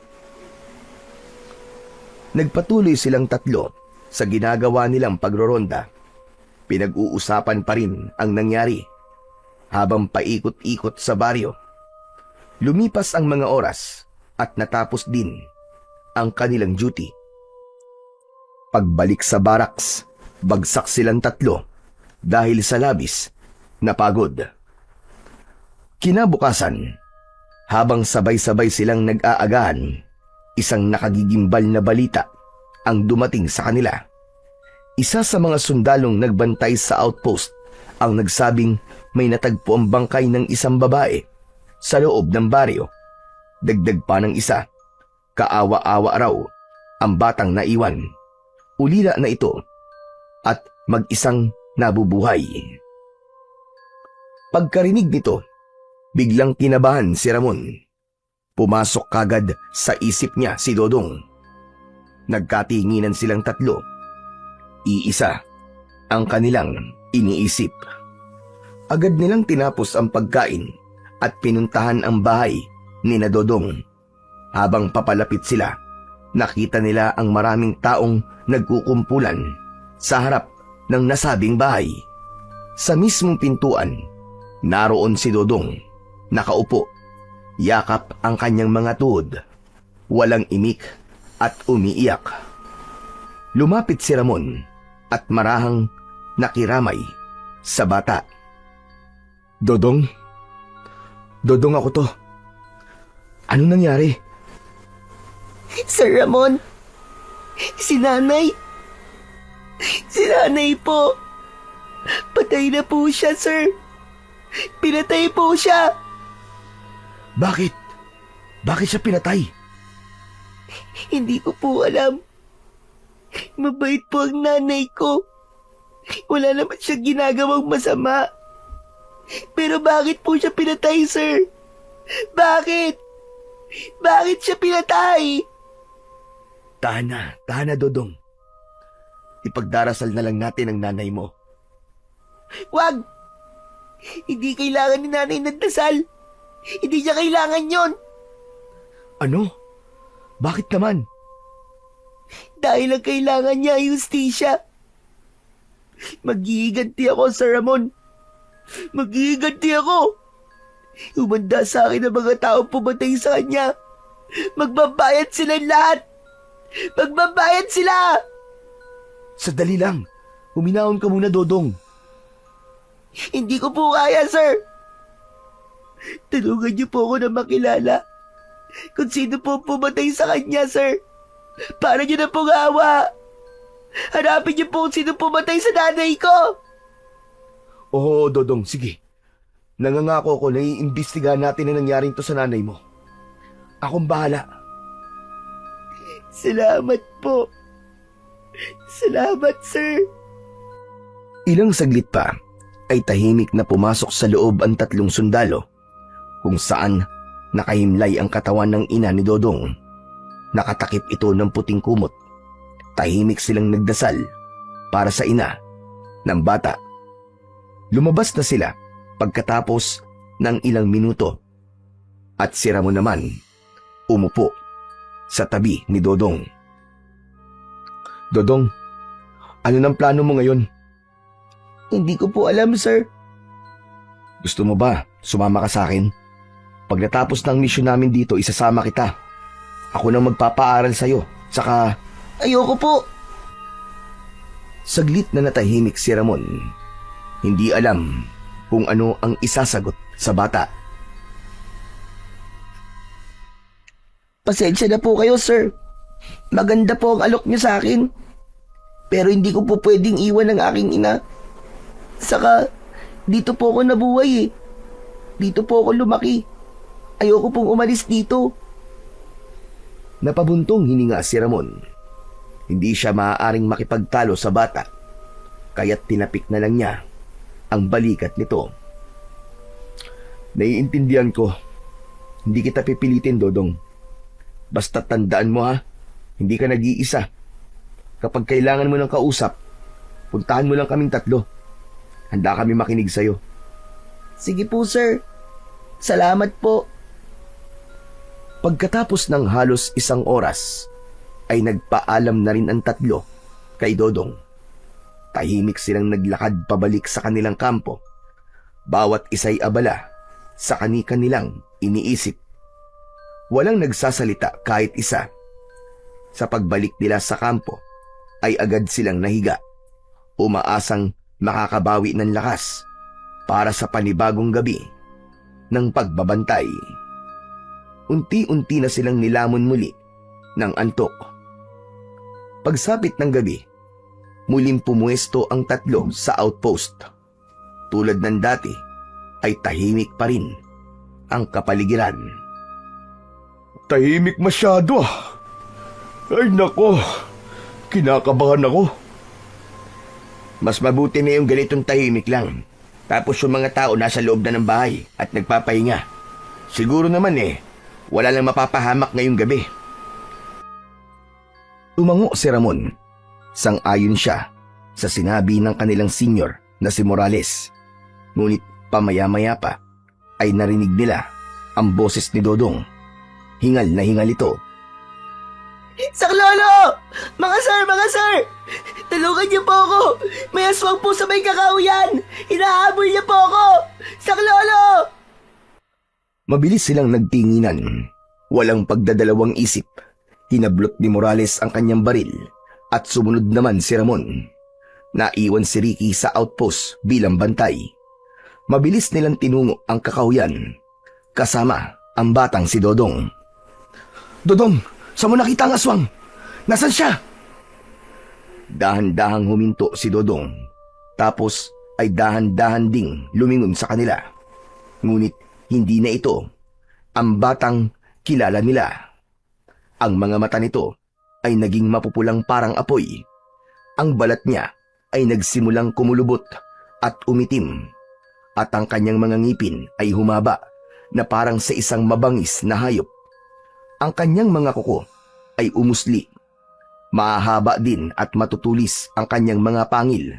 Nagpatuloy silang tatlo sa ginagawa nilang pagroronda. Pinag-uusapan pa rin ang nangyari habang paikot-ikot sa baryo. Lumipas ang mga oras at natapos din ang kanilang duty. Pagbalik sa barracks, bagsak silang tatlo dahil sa labis na pagod. Kinabukasan, habang sabay-sabay silang nag-aagahan, isang nakagigimbal na balita ang dumating sa kanila. Isa sa mga sundalong nagbantay sa outpost ang nagsabing may natagpo ang bangkay ng isang babae sa loob ng baryo. Dagdag pa ng isa, kaawa-awa raw ang batang naiwan. Ulila na ito at mag-isang nabubuhay. Pagkarinig nito, biglang kinabahan si Ramon. Pumasok kagad sa isip niya si Dodong. Nagkatinginan silang tatlo. Iisa ang kanilang iniisip. Agad nilang tinapos ang pagkain at pinuntahan ang bahay ni na Dodong. Habang papalapit sila, nakita nila ang maraming taong nagkukumpulan sa harap ng nasabing bahay. Sa mismong pintuan, naroon si Dodong, nakaupo, yakap ang kanyang mga tuhod, walang imik at umiiyak. Lumapit si Ramon at marahang nakiramay sa bata. Dodong? Dodong ako to. Ano nangyari? Sir Ramon, si nanay. Si nanay po. Patay na po siya, sir. Pinatay po siya. Bakit? Bakit siya pinatay? Hindi ko po alam. Mabait po ang nanay ko. Wala naman siya ginagawang masama. Pero bakit po siya pinatay, sir? Bakit? Bakit siya pinatay? Tahan na, Dodong. Ipagdarasal na lang natin ang nanay mo. Wag! Hindi kailangan ni nanay ng dasal. Hindi niya kailangan yon. Ano? Bakit naman? Dahil ang kailangan niya ay justisya. Maghihiganti ako, Sir Ramon. Maghihiganti ako. Umanda sa akin ang mga tao pumatay sa kanya. Magbabayad sila lahat. Magbabayad sila! Sadali lang. Huminahon ka muna, Dodong. Hindi ko po kaya, sir. Tulungan niyo po ako na makilala kung sino po pumatay sa kanya, sir. Para niyo na pong awa. Hanapin niyo po kung sino pumatay sa nanay ko. Oo, Dodong, sige. Nangangako ko na iimbestigahan natin ang nangyaring to sa nanay mo. Akong bahala. Salamat po. Salamat, sir. Ilang saglit pa ay tahimik na pumasok sa loob ang 3 sundalo kung saan nakahimlay ang katawan ng ina ni Dodong. Nakatakip ito ng puting kumot. Tahimik silang nagdasal para sa ina ng bata. Lumabas na sila pagkatapos ng ilang minuto at si Ramon naman umupo sa tabi ni Dodong. Dodong, ano ng plano mo ngayon? Hindi ko po alam, sir. Gusto mo ba sumama ka sa akin? Pag natapos ng misyon namin dito, isasama kita. Ako nang magpapaaral sa'yo. Saka... Ayoko po. Saglit na natahimik si Ramon. Hindi alam kung ano ang isasagot sa bata. Pasensya na po kayo, sir. Maganda po ang alok niyo sa akin. Pero hindi ko po pwedeng iwan ang aking ina. Saka, dito po ako nabuhay eh. Dito po ako lumaki. Ayoko pong umalis dito. Napabuntong hininga si Ramon. Hindi siya maaaring makipagtalo sa bata, kaya't tinapik na lang niya ang balikat nito. Naiintindihan ko. Hindi kita pipilitin, Dodong. Basta tandaan mo ha, hindi ka nag-iisa. Kapag kailangan mo ng kausap, puntahan mo lang kaming 3. Handa kami makinig sa'yo. Sige po, sir. Salamat po. Pagkatapos ng halos 1 oras, ay nagpaalam na rin ang 3 kay Dodong. Tahimik silang naglakad pabalik sa kanilang kampo. Bawat isa'y abala sa kani-kanilang iniisip. Walang nagsasalita kahit isa. Sa pagbalik nila sa kampo, ay agad silang nahiga, umaasang makakabawi ng lakas para sa panibagong gabi ng pagbabantay. Unti-unti na silang nilamon muli ng antok. Pagsapit ng gabi, muling pumuesto ang 3 sa outpost. Tulad ng dati, ay tahimik pa rin ang kapaligiran. Tahimik masyado ah. Ay nako, kinakabahan ako. Mas mabuti na yung ganitong tahimik lang. Tapos yung mga tao nasa loob na ng bahay at nagpapahinga. Siguro naman wala lang mapapahamak ngayong gabi. Tumango si Ramon. Sang-ayon siya sa sinabi ng kanilang senior na si Morales. Ngunit pamaya-maya pa ay narinig nila ang boses ni Dodong. Hingal na hingal ito. Saklolo! Mga sir! Tulungan niyo po ako! May aswang po sa may kakahuyan! Hinahabol niyo po ako! Saklolo! Mabilis silang nagtinginan. Walang pagdadalawang isip. Hinablot ni Morales ang kanyang baril at sumunod naman si Ramon. Naiwan si Ricky sa outpost bilang bantay. Mabilis nilang tinungo ang kakahuyan kasama ang batang si Dodong. Dodong, saan mo nakita ang aswang? Nasaan siya? Dahan-dahang huminto si Dodong. Tapos ay dahan-dahan ding lumingon sa kanila. Ngunit hindi na ito ang batang kilala nila. Ang mga mata nito ay naging mapupulang parang apoy. Ang balat niya ay nagsimulang kumulubot at umitim. At ang kanyang mga ngipin ay humaba na parang sa isang mabangis na hayop. Ang kanyang mga kuko ay umusli. Mahahaba din at matutulis ang kanyang mga pangil.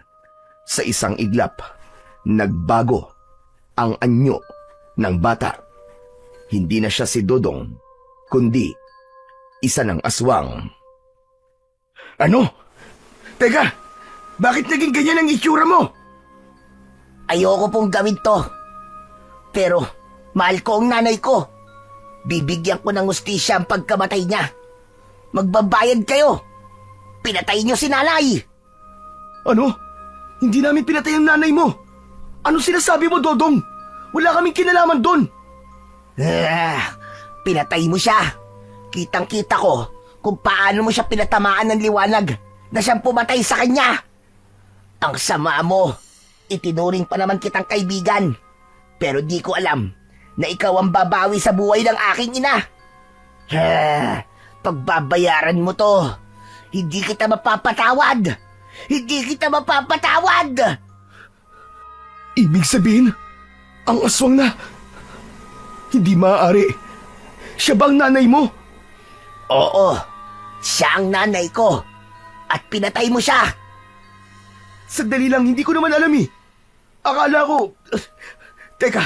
Sa isang iglap, nagbago ang anyo ng bata. Hindi na siya si Dodong, kundi isa ng aswang. Ano? Teka, bakit naging ganyan ang itsura mo? Ayoko pong gawin to. Pero, mahal ko ang nanay ko. Bibigyan ko ng hustisya ang pagkamatay niya. Magbabayad kayo. Pinatay niyo si nanay. Ano? Hindi namin pinatay ang nanay mo. Ano sinasabi mo, Dodong? Wala kaming kinalaman doon. Pinatay mo siya. Kitang-kita ko kung paano mo siya pinatamaan ng liwanag na siyang pumatay sa kanya. Ang sama mo. Itinuring pa naman kitang kaibigan. Pero di ko alam na ikaw ang babawi sa buhay ng aking ina. Pagbabayaran mo to. Hindi kita mapapatawad. Hindi kita mapapatawad. Ibig sabihin, ang aswang na... Hindi maaari. Siya ba ang nanay mo? Oo, siya ang nanay ko. At pinatay mo siya. Sandali lang, hindi ko naman alam eh. Akala ko... Teka,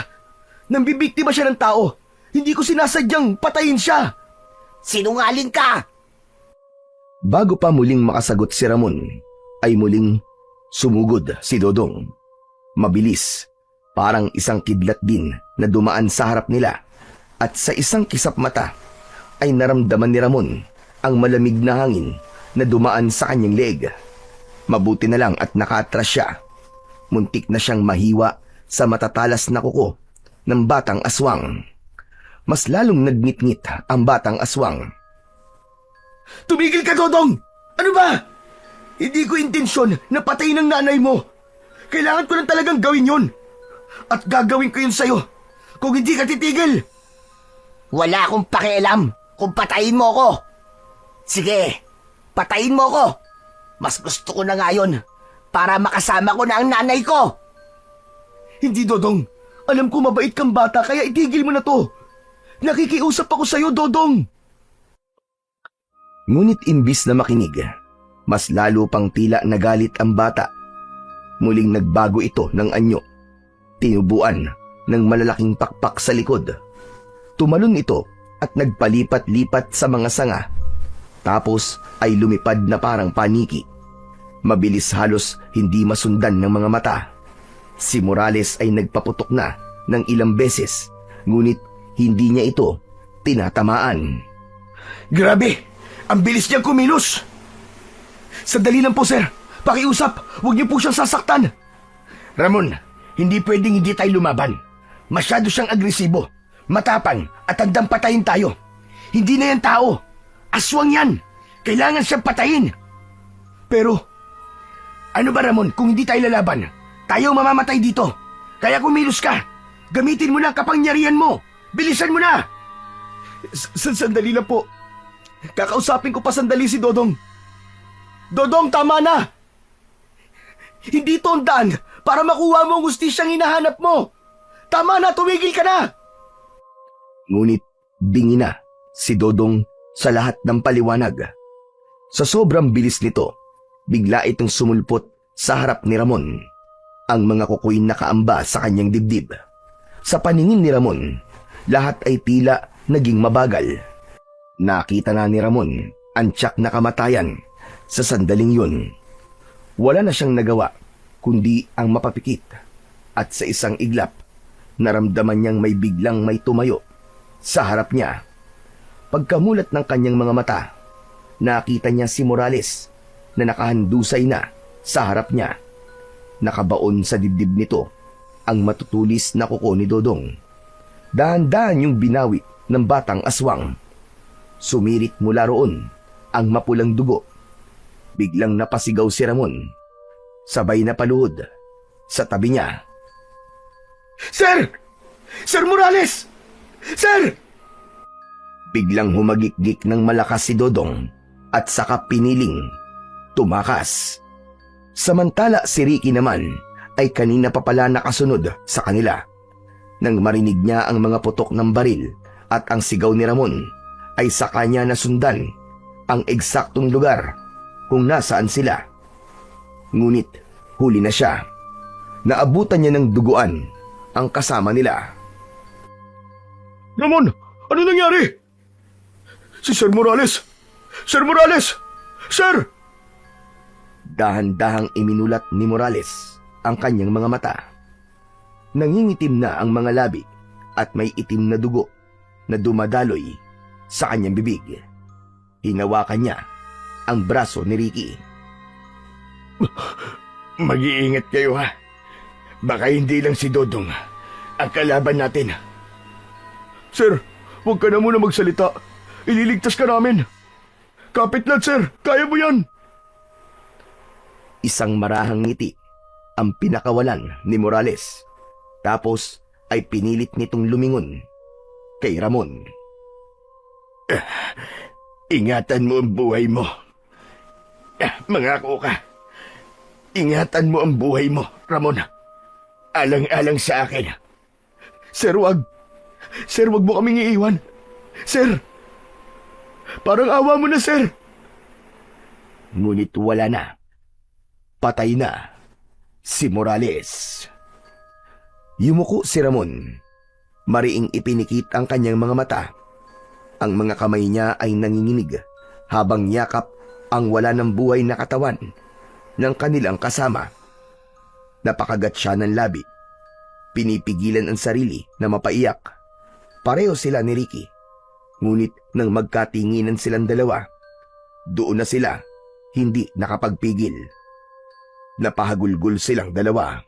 nambibiktima siya ng tao. Hindi ko sinasadyang patayin siya. Sinungaling ka. Bago pa muling makasagot si Ramon, ay muling sumugod si Dodong. Mabilis, parang isang kidlat din na dumaan sa harap nila, at sa isang kisap mata ay naramdaman ni Ramon ang malamig na hangin na dumaan sa kanyang leeg. Mabuti na lang at nakaatras siya. Muntik na siyang mahiwa sa matatalas na kuko ng batang aswang. Mas lalong nagngit-ngit ang batang aswang. Tumigil ka, Dodong! Ano ba? Hindi ko intensyon na patayin ang nanay mo. Kailangan ko lang talagang gawin yun. At gagawin ko yun sa'yo kung hindi ka titigil. Wala akong pakialam kung patayin mo ko. Sige, patayin mo ko. Mas gusto ko na ngayon para makasama ko na ang nanay ko. Hindi, Dodong. Alam ko mabait kang bata kaya itigil mo na to. Nakikiusap ako sa'yo, Dodong. Ngunit imbis na makinig, mas lalo pang tila nagalit ang bata. Muling nagbago ito ng anyo. Tinubuan ng malalaking pakpak sa likod. Tumalon ito at nagpalipat-lipat sa mga sanga. Tapos ay lumipad na parang paniki. Mabilis, halos hindi masundan ng mga mata. Si Morales ay nagpaputok na ng ilang beses, ngunit hindi niya ito tinatamaan. Grabe! Ang bilis niyang kumilos! Sandali lang po, sir. Pakiusap, huwag niyo po siyang sasaktan. Ramon, hindi pwedeng hindi tayo lumaban. Masyado siyang agresibo, matapang at handang patayin tayo. Hindi na yan tao. Aswang yan. Kailangan siyang patayin. Pero, Ano ba, Ramon, kung hindi tayo lalaban, tayo mamamatay dito. Kaya kumilos ka. Gamitin mo na ang kapangyarihan mo. Bilisan mo na. sandali lang po. Kakausapin ko pa sandali si Dodong. Dodong, tama na! Hindi ito ang daan para makuha mo ang hustisyang hinahanap mo. Tama na, tumigil ka na! Ngunit bingi na si Dodong sa lahat ng paliwanag. Sa sobrang bilis nito, bigla itong sumulpot sa harap ni Ramon. Ang mga kukuin nakaamba sa kanyang dibdib. Sa paningin ni Ramon, lahat ay tila naging mabagal. Nakita na ni Ramon ang tiyak na kamatayan sa sandaling yun. Wala na siyang nagawa kundi ang mapapikit. At sa isang iglap, naramdaman niyang may tumayo sa harap niya. Pagkamulat ng kanyang mga mata, nakita niya si Morales na nakahandusay na sa harap niya. Nakabaon sa dibdib nito ang matutulis na kuko ni Dodong. Dahan-dahan yung binawi ng batang aswang. Sumirit mula roon ang mapulang dugo. Biglang napasigaw si Ramon. Sabay na paluhod sa tabi niya. Sir! Sir Morales! Sir! Biglang humagikgik ng malakas si Dodong at saka piniling tumakas. Samantala si Ricky naman ay kanina pa pala nakasunod sa kanila. Nang marinig niya ang mga putok ng baril at ang sigaw ni Ramon, ay saka niya nasundan ang eksaktong lugar kung nasaan sila. Ngunit huli na siya. Naabutan niya ng duguan ang kasama nila. Ramon, ano nangyari? Si Sir Morales! Sir Morales! Sir! Dahan-dahang iminulat ni Morales ang kanyang mga mata. Nangingitim na ang mga labi at may itim na dugo na dumadaloy sa kanyang bibig. Hinawakan niya ang braso ni Ricky. Mag-iingat kayo ha. Baka hindi lang si Dodong ang kalaban natin. Sir, huwag ka na muna magsalita. Ililigtas ka namin. Kapit lang, sir. Kaya mo yan. Isang marahang ngiti ang pinakawalan ni Morales. Tapos ay pinilit nitong lumingon kay Ramon. Ingatan mo ang buhay mo. Mangako ka. Ingatan mo ang buhay mo, Ramon. Alang-alang sa akin. Sir, wag. Sir, wag mo kaming iiwan. Sir, parang awa mo na, sir. Ngunit wala na. Patay na si Morales. Yumuko si Ramon. Mariing ipinikit ang kanyang mga mata. Ang mga kamay niya ay nanginginig habang yakap ang wala ng buhay na katawan ng kanilang kasama. Napakagat siya ng labi. Pinipigilan ang sarili na mapaiyak. Pareho sila ni Ricky. Ngunit nang magkatinginan silang dalawa, doon na sila hindi nakapagpigil. Napahagulgol silang dalawa.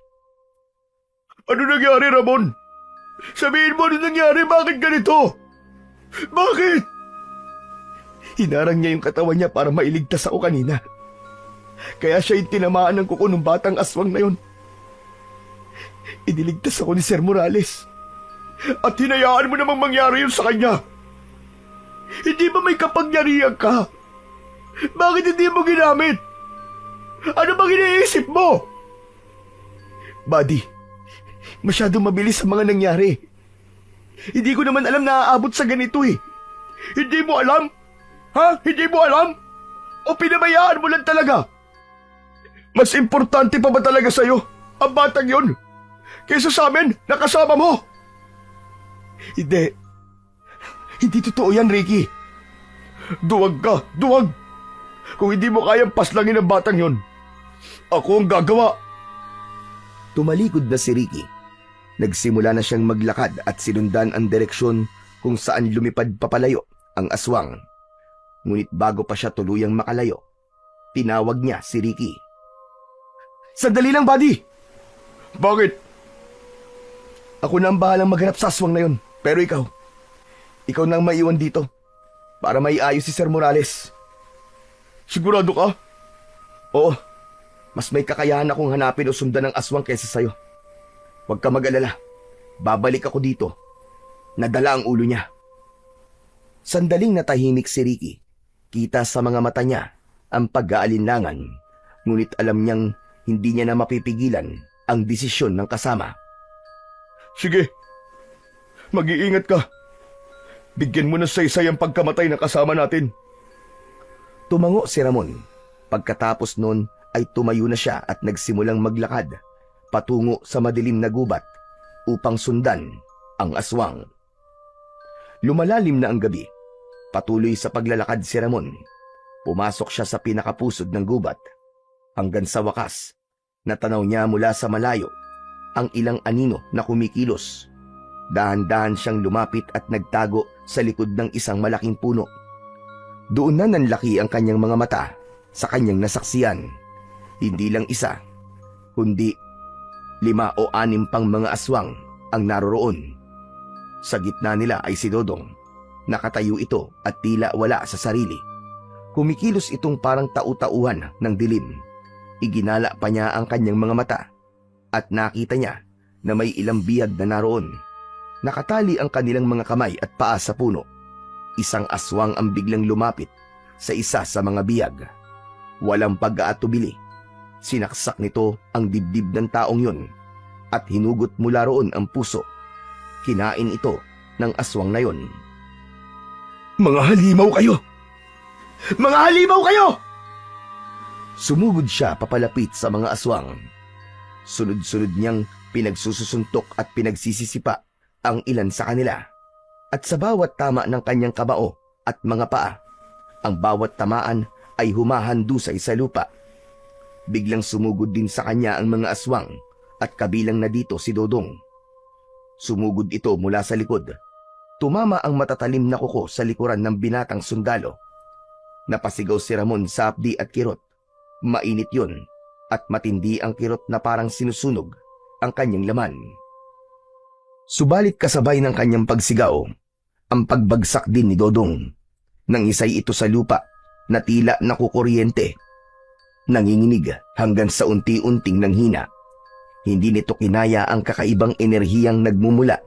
Ano nangyari, Ramon? Sabihin mo ano nangyari. Bakit ganito? Bakit? Hinarang niya yung katawan niya para mailigtas ako kanina. Kaya siya yung tinamaan ng kuko ng batang aswang na yun. Iniligtas ako ni Sir Morales. At hinayaan mo namang mangyari yun sa kanya. Hindi ba may kapangyarihan ka? Bakit hindi mo ginamit? Ano bang iniisip mo? Buddy, masyadong mabilis ang mga nangyari. Hindi ko naman alam na aabot sa ganito eh. Hindi mo alam? Ha? Hindi mo alam? O pinabayaan mo lang talaga? Mas importante pa ba talaga sa'yo ang batang yun kaysa sa amin na kasama mo? Hindi. Hindi totoo yan, Ricky. Duwag ka, duwag. Kung hindi mo kayang paslangin ang batang yun, ako ang gagawa. Tumalikod na si Ricky. Nagsimula na siyang maglakad at sinundan ang direksyon kung saan lumipad papalayo ang aswang. Ngunit bago pa siya tuluyang makalayo, tinawag niya si Ricky. Sandali lang, buddy! Bakit? Ako na ang bahalang maghanap sa aswang na yun. Pero ikaw na ang maiwan dito para maiayos si Sir Morales. Sigurado ka? Oo, mas may kakayahan akong hanapin o sundan ng aswang kaysa sa'yo. Huwag ka mag-alala. Babalik ako dito. Nadala ang ulo niya. Sandaling natahimik si Ricky. Kita sa mga mata niya ang pag-aalinlangan. Ngunit alam niyang hindi niya na mapipigilan ang desisyon ng kasama. Sige. Mag-iingat ka. Bigyan mo na saysay ang pagkamatay ng kasama natin. Tumango si Ramon. Pagkatapos nun ay tumayo na siya at nagsimulang maglakad patungo sa madilim na gubat upang sundan ang aswang. Lumalalim na ang gabi. Patuloy sa paglalakad si Ramon. Pumasok siya sa pinakapusod ng gubat. Hanggang sa wakas, natanaw niya mula sa malayo ang ilang anino na kumikilos. Dahan-dahan siyang lumapit at nagtago sa likod ng isang malaking puno. Doon na nanlaki ang kanyang mga mata sa kanyang nasaksiyan. Hindi lang isa, kundi 5 o 6 pang mga aswang ang naroroon. Sa gitna nila ay si Dodong. Nakatayo ito at tila wala sa sarili. Kumikilos itong parang tau-tauhan ng dilim. Iginala pa niya ang kanyang mga mata at nakita niya na may ilang biyag na naroon. Nakatali ang kanilang mga kamay at paa sa puno. Isang aswang ang biglang lumapit sa isa sa mga biyag. Walang pag-aatubili. Sinaksak nito ang dibdib ng taong yun at hinugot mula roon ang puso. Kinain ito ng aswang na yun. Mga halimaw kayo! Mga halimaw kayo! Sumugod siya papalapit sa mga aswang. Sunod-sunod niyang pinagsususuntok at pinagsisisipa ang ilan sa kanila. At sa bawat tama ng kanyang kamao at mga paa, ang bawat tamaan ay humahandusay sa lupa. Biglang sumugod din sa kanya ang mga aswang at kabilang na dito si Dodong. Sumugod ito mula sa likod. Tumama ang matatalim na kuko sa likuran ng binatang sundalo. Napasigaw si Ramon sa hapdi at kirot. Mainit yun at matindi ang kirot na parang sinusunog ang kanyang laman. Subalit kasabay ng kanyang pagsigaw, ang pagbagsak din ni Dodong. Nangisay ito sa lupa na tila nakukuryente. Nanginginig hanggang sa unti-unting nanghina. Hindi nito kinaya ang kakaibang enerhiyang nagmumula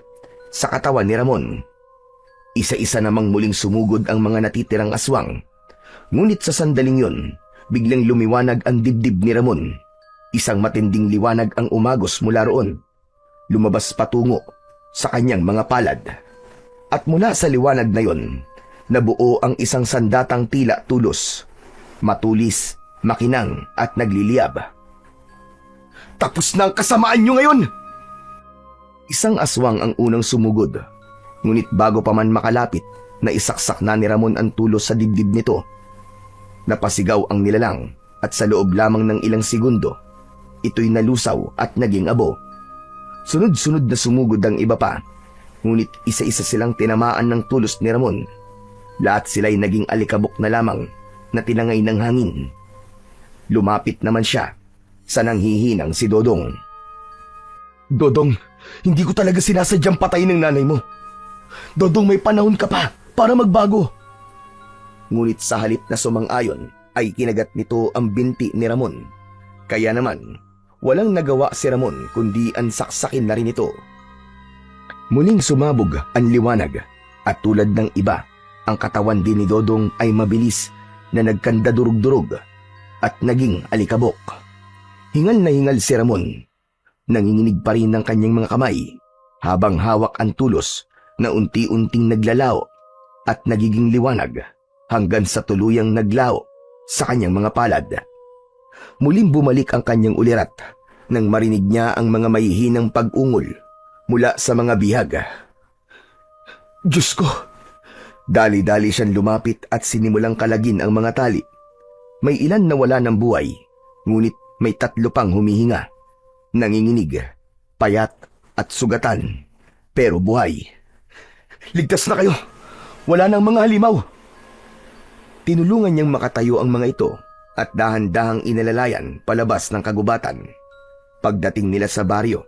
sa katawan ni Ramon. Isa-isa namang muling sumugod ang mga natitirang aswang. Ngunit sa sandaling yun, biglang lumiwanag ang dibdib ni Ramon. Isang matinding liwanag ang umagos mula roon. Lumabas patungo sa kanyang mga palad. At mula sa liwanag na yon, nabuo ang isang sandatang tila tulos, matulis, makinang at nagliliyab. Tapos na ang kasamaan nyo ngayon! Isang aswang ang unang sumugod, ngunit bago pa man makalapit, naisaksak na ni Ramon ang tulos sa dibdib nito. Napasigaw ang nilalang at sa loob lamang ng ilang segundo, ito'y nalusaw at naging abo. Sunod-sunod na sumugod ang iba pa, ngunit isa-isa silang tinamaan ng tulos ni Ramon. Lahat sila'y naging alikabok na lamang na tinangay ng hangin. Lumapit naman siya sa nanghihinang si Dodong. Dodong, hindi ko talaga sinasadyang patayin ng nanay mo. Dodong, may panahon ka pa para magbago. Ngunit sa halip na sumang-ayon ay kinagat nito ang binti ni Ramon. Kaya naman, walang nagawa si Ramon kundi ang saksakin na rin ito. Muling sumabog ang liwanag at tulad ng iba, ang katawan din ni Dodong ay mabilis na nagkandadurog-durog at naging alikabok. Hingal na hingal si Ramon. Nanginginig pa rin ng kanyang mga kamay habang hawak ang tulos na unti-unting naglalaw at nagiging liwanag hanggang sa tuluyang naglaw sa kanyang mga palad. Muling bumalik ang kanyang ulirat nang marinig niya ang mga mahihinang pag-ungol mula sa mga bihag. Diyos ko! Dali-dali siyang lumapit at sinimulang kalagin ang mga tali. May ilan na wala ng buhay, ngunit may 3 pang humihinga. Nanginginig, payat at sugatan, pero buhay. Ligtas na kayo! Wala nang mga halimaw! Tinulungan niyang makatayo ang mga ito at dahan-dahang inalalayan palabas ng kagubatan. Pagdating nila sa baryo,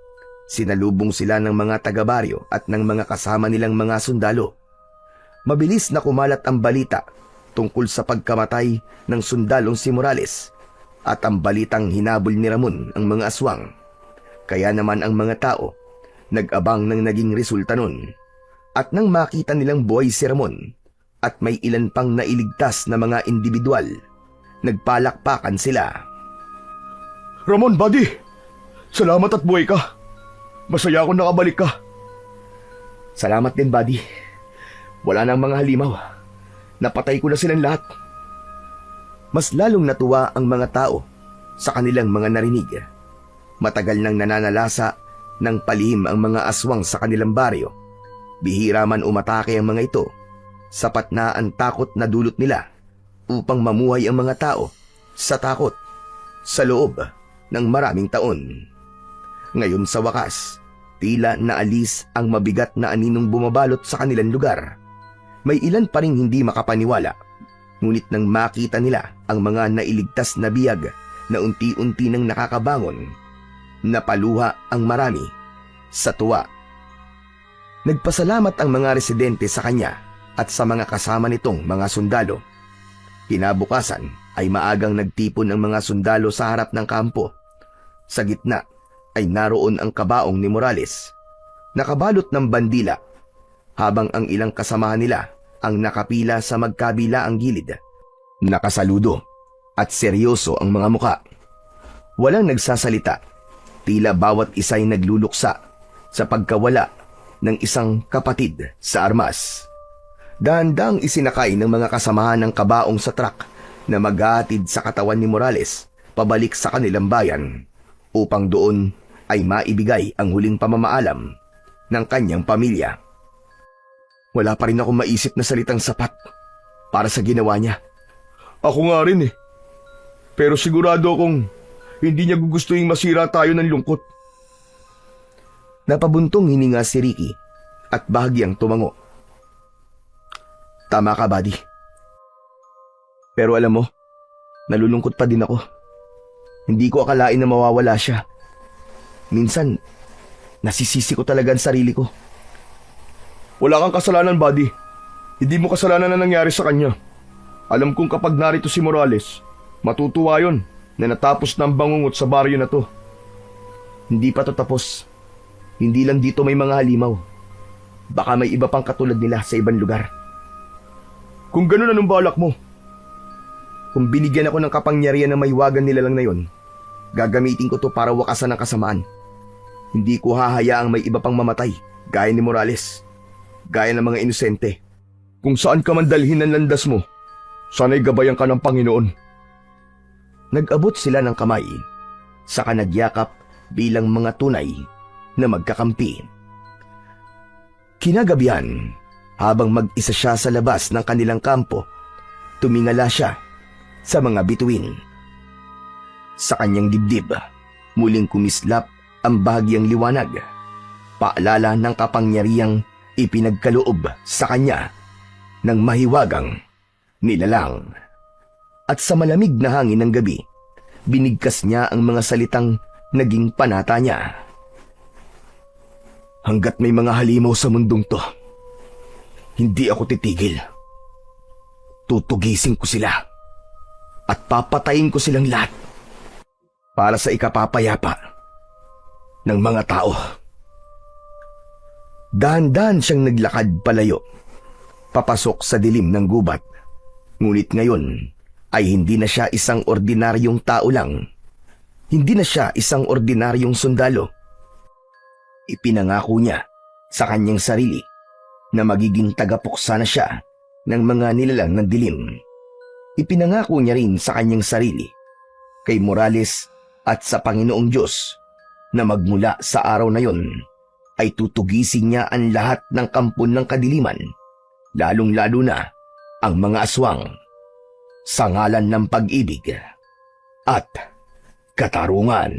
sinalubong sila ng mga taga-baryo at ng mga kasama nilang mga sundalo. Mabilis na kumalat ang balita tungkol sa pagkamatay ng sundalong si Morales at ang balitang hinabol ni Ramon ang mga aswang. Kaya naman ang mga tao nag-abang ng naging resulta nun. At nang makita nilang buhay si Ramon at may ilan pang nailigtas na mga individual, nagpalakpakan sila. Ramon, buddy! Salamat at buhay ka. Masaya akong nakabalik ka. Salamat din, buddy. Wala nang mga halimaw. Napatay ko na silang lahat. Mas lalong natuwa ang mga tao sa kanilang mga narinig. Matagal nang nananalasa ng palihim ang mga aswang sa kanilang baryo. Bihira man umatake ang mga ito. Sapat na ang takot na dulot nila upang mamuhay ang mga tao sa takot sa loob ng maraming taon. Ngayon sa wakas, tila naalis ang mabigat na aninong bumabalot sa kanilang lugar. May ilan pa ring hindi makapaniwala, ngunit nang makita nila ang mga nailigtas na biyag na unti-unti nang nakakabangon, napaluha ang marami sa tuwa. Nagpasalamat ang mga residente sa kanya at sa mga kasama nitong mga sundalo. Kinabukasan ay maagang nagtipon ang mga sundalo sa harap ng kampo. Sa gitna ay naroon ang kabaong ni Morales, nakabalot ng bandila, habang ang ilang kasamahan nila ang nakapila sa magkabilaang gilid. Nakasaludo at seryoso ang mga muka. Walang nagsasalita, tila bawat isa'y nagluluksa sa pagkawala ng isang kapatid sa armas. Dahan-dahang isinakay ng mga kasamahan ng kabaong sa truck na maghahatid sa katawan ni Morales pabalik sa kanilang bayan upang doon ay maibigay ang huling pamamaalam ng kanyang pamilya. Wala pa rin akong maisip na salitang sapat para sa ginawa niya. Ako nga rin eh. Pero sigurado akong hindi niya gugustuhin masira tayo ng lungkot. Napabuntong hininga si Ricky at bahagyang tumango. Tama ka, buddy. Pero alam mo, nalulungkot pa din ako. Hindi ko akalain na mawawala siya. Minsan, nasisisi ko talaga ang sarili ko. Wala kang kasalanan, buddy. Hindi mo kasalanan na nangyari sa kanya. Alam kong kapag narito si Morales, matutuwa yon na natapos na ang bangungot sa baryo na to. Hindi pa to tapos. Hindi lang dito may mga halimaw. Baka may iba pang katulad nila sa ibang lugar. Kung ganun, anong balak mo? Kung binigyan ako ng kapangyarihan na mahiwagan nila lang na yon, gagamitin ko to para wakasan ang kasamaan. Hindi ko hahayaang may iba pang mamatay, gaya ni Morales. Gaya ng mga inosente. Kung saan ka man dalhin ang landas mo, sana'y gabayan ka ng Panginoon. Nag-abot sila ng kamay, saka nagyakap bilang mga tunay na magkakampi. Kinagabihan, habang mag-isa siya sa labas ng kanilang kampo, tumingala siya sa mga bituin. Sa kanyang dibdib, muling kumislap ang bahagyang liwanag, paalala ng kapangyarihang ipinagkaloob sa kanya ng mahiwagang nilalang. At sa malamig na hangin ng gabi, binigkas niya ang mga salitang naging panata niya. Hanggat may mga halimaw sa mundong to, hindi ako titigil. Tutugisin ko sila at papatayin ko silang lahat para sa ikapapayapa ng mga tao. Dahan-dahan siyang naglakad palayo, papasok sa dilim ng gubat. Ngunit ngayon ay hindi na siya isang ordinaryong tao lang. Hindi na siya isang ordinaryong sundalo. Ipinangako niya sa kanyang sarili na magiging tagapuksa na siya ng mga nilalang ng dilim. Ipinangako niya rin sa kanyang sarili, kay Morales at sa Panginoong Diyos, na magmula sa araw na yon ay tutugisin niya ang lahat ng kampon ng kadiliman, lalong-lalo na ang mga aswang, sa ngalan ng pag-ibig at katarungan.